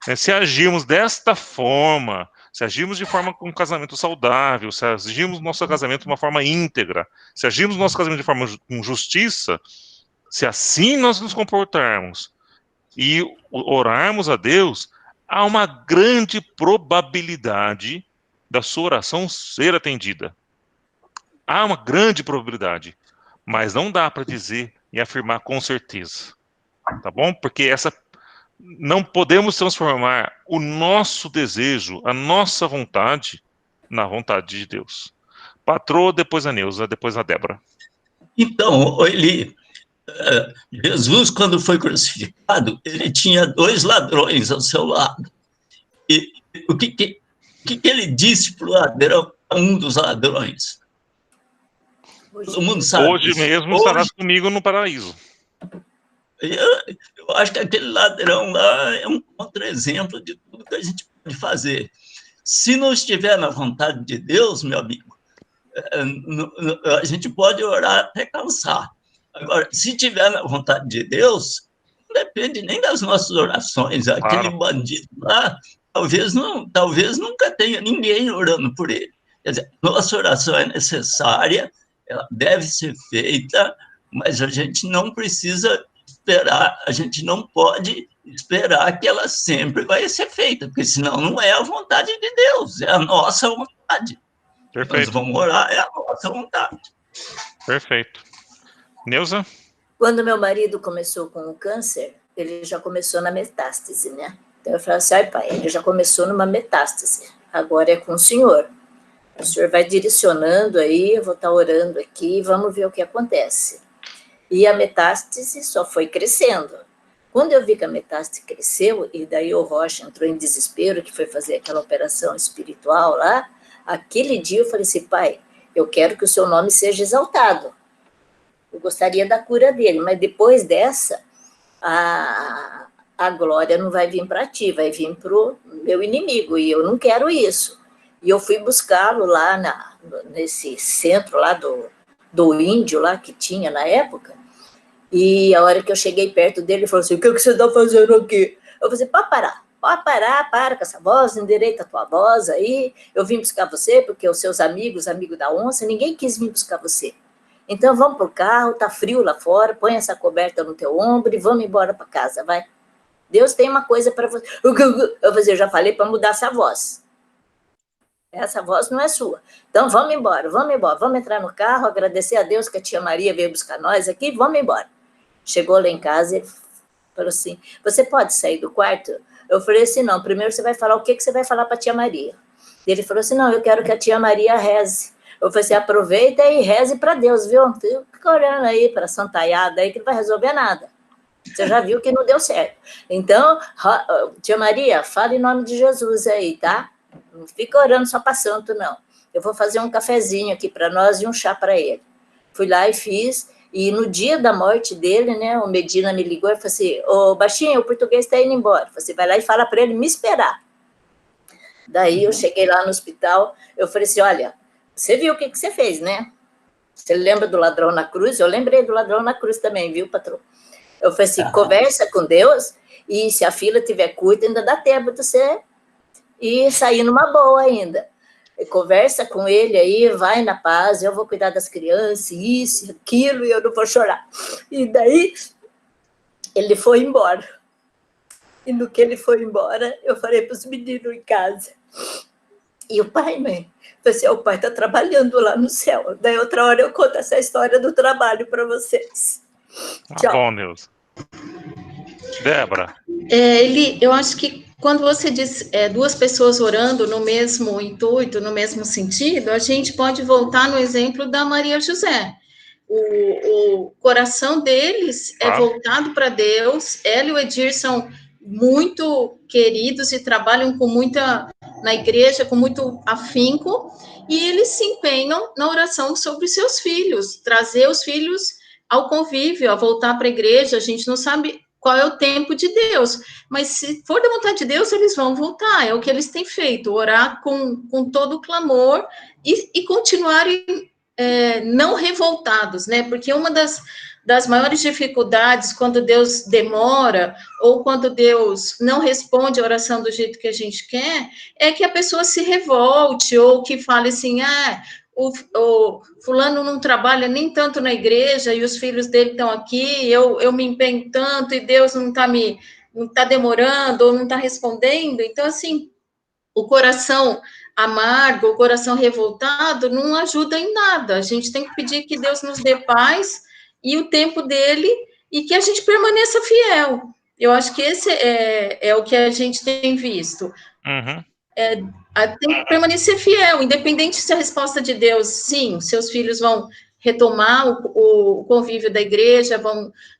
Né? Se agirmos desta forma, se agirmos de forma com um casamento saudável, se agirmos nosso casamento de uma forma íntegra, se agirmos nosso casamento de forma com justiça, se assim nós nos comportarmos e orarmos a Deus, há uma grande probabilidade da sua oração ser atendida. Há uma grande probabilidade, mas não dá para dizer e afirmar com certeza, tá bom? Porque não podemos transformar o nosso desejo, a nossa vontade, na vontade de Deus. Patroa, depois a Neuza, depois a Débora. Então, Eli, Jesus, quando foi crucificado, ele tinha 2 ladrões ao seu lado. E o que ele disse para o ladrão, um dos ladrões? Todo mundo sabe. Hoje mesmo estarás comigo no paraíso. Eu acho que aquele ladrão lá é um contra-exemplo de tudo que a gente pode fazer. Se não estiver na vontade de Deus, meu amigo, a gente pode orar até cansar. Agora, se estiver na vontade de Deus, não depende nem das nossas orações. Aquele bandido lá, talvez nunca tenha ninguém orando por ele. Quer dizer, nossa oração é necessária, ela deve ser feita, mas a gente não precisa esperar, a gente não pode esperar que ela sempre vai ser feita, porque senão não é a vontade de Deus, é a nossa vontade. Perfeito. Nós vamos orar, é a nossa vontade. Perfeito. Neuza? Quando meu marido começou com o câncer, ele já começou na metástase, né? Então eu falei assim, ai pai, ele já começou numa metástase, agora é com o senhor. O senhor vai direcionando aí, eu vou estar orando aqui, vamos ver o que acontece. E a metástase só foi crescendo. Quando eu vi que a metástase cresceu, e daí o Rocha entrou em desespero, que foi fazer aquela operação espiritual lá, aquele dia eu falei assim, pai, eu quero que o seu nome seja exaltado. Eu gostaria da cura dele, mas depois dessa, a glória não vai vir para ti, vai vir para o meu inimigo, e eu não quero isso. E eu fui buscá-lo lá nesse centro lá do índio lá que tinha na época, e a hora que eu cheguei perto dele, ele falou assim, o que você está fazendo aqui? Eu falei, pode parar, para com essa voz, endireita a tua voz aí, eu vim buscar você, porque os seus amigos da onça, ninguém quis vir buscar você. Então vamos pro carro, tá frio lá fora, põe essa coberta no teu ombro e vamos embora para casa, vai. Deus tem uma coisa para você. Eu já falei para mudar essa voz. Essa voz não é sua. Então, vamos embora. Vamos entrar no carro, agradecer a Deus que a tia Maria veio buscar nós aqui, vamos embora. Chegou lá em casa e falou assim, você pode sair do quarto? Eu falei assim, não, primeiro você vai falar o que você vai falar para a tia Maria. Ele falou assim, não, eu quero que a tia Maria reze. Eu falei assim, aproveita e reze para Deus, viu? Fica orando aí para a santaiada aí que não vai resolver nada. Você já viu que não deu certo. Então, tia Maria, fala em nome de Jesus aí, tá? Não fica orando só para santo, não. Eu vou fazer um cafezinho aqui para nós e um chá para ele. Fui lá e fiz, e no dia da morte dele, né, o Medina me ligou e falou assim, ô baixinho, o português está indo embora. Você vai lá e fala para ele me esperar. Daí eu cheguei lá no hospital, eu falei assim, olha, você viu o que você fez, né? Você lembra do ladrão na cruz? Eu lembrei do ladrão na cruz também, viu, patrão? Eu falei assim, conversa com Deus, e se a fila tiver curta, ainda dá tempo de você ir sair numa boa ainda. Conversa com ele aí, vai na paz, eu vou cuidar das crianças, isso, aquilo, e eu não vou chorar. E daí, ele foi embora. E no que ele foi embora, eu falei para os meninos em casa. E o pai, mãe? Falei assim, o pai está trabalhando lá no céu. Daí outra hora eu conto essa história do trabalho para vocês. Tchau. Bom, Neuza. Débora. Eu acho que quando você diz duas pessoas orando no mesmo intuito, no mesmo sentido, a gente pode voltar no exemplo da Maria José. O coração deles é voltado para Deus. Ela e o Edir são muito queridos e trabalham na igreja com muito afinco, e eles se empenham na oração sobre seus filhos, trazer os filhos ao convívio, a voltar para a igreja. A gente não sabe qual é o tempo de Deus, mas se for da vontade de Deus, eles vão voltar, é o que eles têm feito, orar com todo o clamor e continuarem não revoltados, né? Porque uma das maiores dificuldades quando Deus demora ou quando Deus não responde a oração do jeito que a gente quer, é que a pessoa se revolte ou que fale assim, o fulano não trabalha nem tanto na igreja e os filhos dele estão aqui, eu me empenho tanto e Deus não está demorando ou não está respondendo. Então, assim, o coração amargo, o coração revoltado não ajuda em nada. A gente tem que pedir que Deus nos dê paz e o tempo dele e que a gente permaneça fiel. Eu acho que esse é o que a gente tem visto. Uhum. Tem que permanecer fiel, independente se a resposta de Deus, sim, seus filhos vão retomar o convívio da igreja,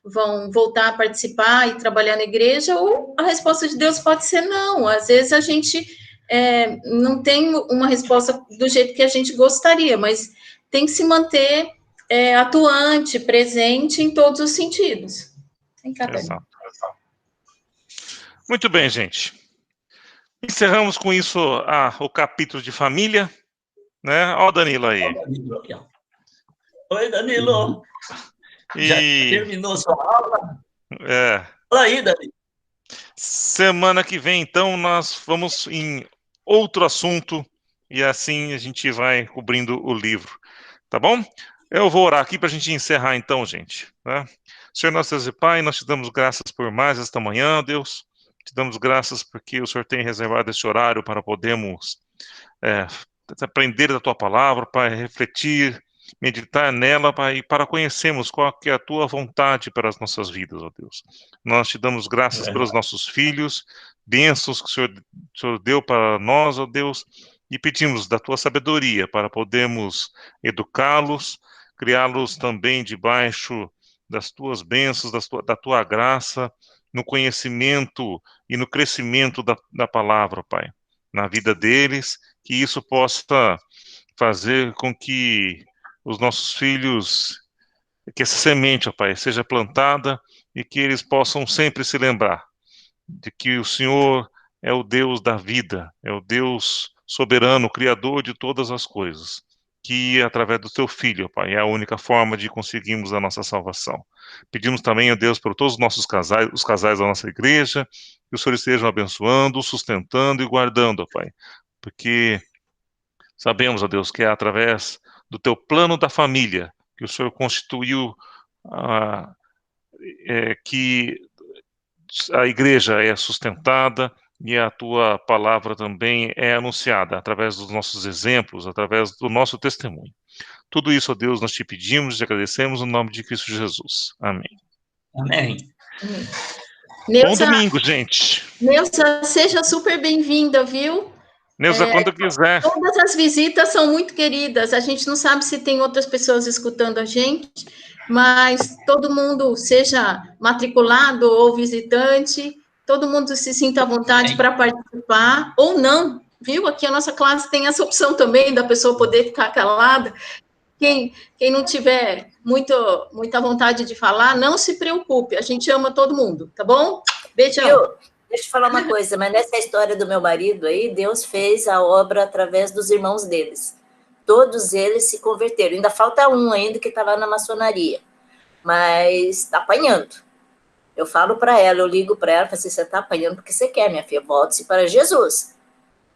vão voltar a participar e trabalhar na igreja, ou a resposta de Deus pode ser não. Às vezes a gente não tem uma resposta do jeito que a gente gostaria, mas tem que se manter atuante, presente em todos os sentidos. Exato. Muito bem, gente. Encerramos com isso o capítulo de família, né? Ó o Danilo aí. Oi, Danilo. Já terminou sua aula? Fala aí, Danilo. Semana que vem, então, nós vamos em outro assunto e assim a gente vai cobrindo o livro, tá bom? Eu vou orar aqui para a gente encerrar, então, gente. Né? Senhor nosso Deus e Pai, nós te damos graças por mais esta manhã, Deus. Te damos graças porque o Senhor tem reservado esse horário para podermos aprender da Tua palavra, Pai, refletir, meditar nela, Pai, para conhecermos qual que é a Tua vontade para as nossas vidas, ó Deus. Nós te damos graças pelos nossos filhos, bênçãos que o Senhor deu para nós, ó Deus, e pedimos da Tua sabedoria para podermos educá-los, criá-los também debaixo das Tuas bênçãos, da Tua graça, no conhecimento e no crescimento da palavra, Pai, na vida deles, que isso possa fazer com que os nossos filhos, que essa semente, ó Pai, seja plantada e que eles possam sempre se lembrar de que o Senhor é o Deus da vida, é o Deus soberano, Criador de todas as coisas, que através do Teu Filho, Pai, é a única forma de conseguirmos a nossa salvação. Pedimos também a Deus por todos os nossos casais, os casais da nossa igreja, que o Senhor esteja abençoando, sustentando e guardando, ó Pai, porque sabemos, ó Deus, que é através do Teu plano da família que o Senhor constituiu que a igreja é sustentada e a Tua palavra também é anunciada através dos nossos exemplos, através do nosso testemunho. Tudo isso, ó Deus, nós te pedimos e agradecemos no nome de Cristo Jesus. Amém. Amém. Bom domingo, gente. Neuza, seja super bem-vinda, viu? Neuza, quando quiser. Todas as visitas são muito queridas. A gente não sabe se tem outras pessoas escutando a gente, mas todo mundo, seja matriculado ou visitante, todo mundo se sinta à vontade para participar, ou não, viu? Aqui a nossa classe tem essa opção também, da pessoa poder ficar calada. Quem não tiver muita vontade de falar, não se preocupe, a gente ama todo mundo, tá bom? Beijão. Deixa eu falar uma coisa, mas nessa história do meu marido aí, Deus fez a obra através dos irmãos deles. Todos eles se converteram. Ainda falta um ainda que está lá na maçonaria, mas está apanhando. Eu falo para ela, eu ligo para ela, falo assim, você está apanhando porque você quer, minha filha, volte-se para Jesus.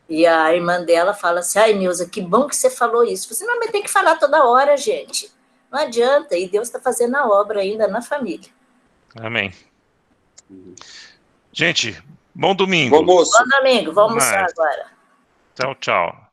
E a irmã dela fala assim, ai, Neuza, que bom que você falou isso. Eu falei assim, não, mas tem que falar toda hora, gente. Não adianta, e Deus está fazendo a obra ainda na família. Amém. Gente, Bom domingo. Bom almoço. Bom domingo, vamos almoçar Mais. agora. Tchau, tchau.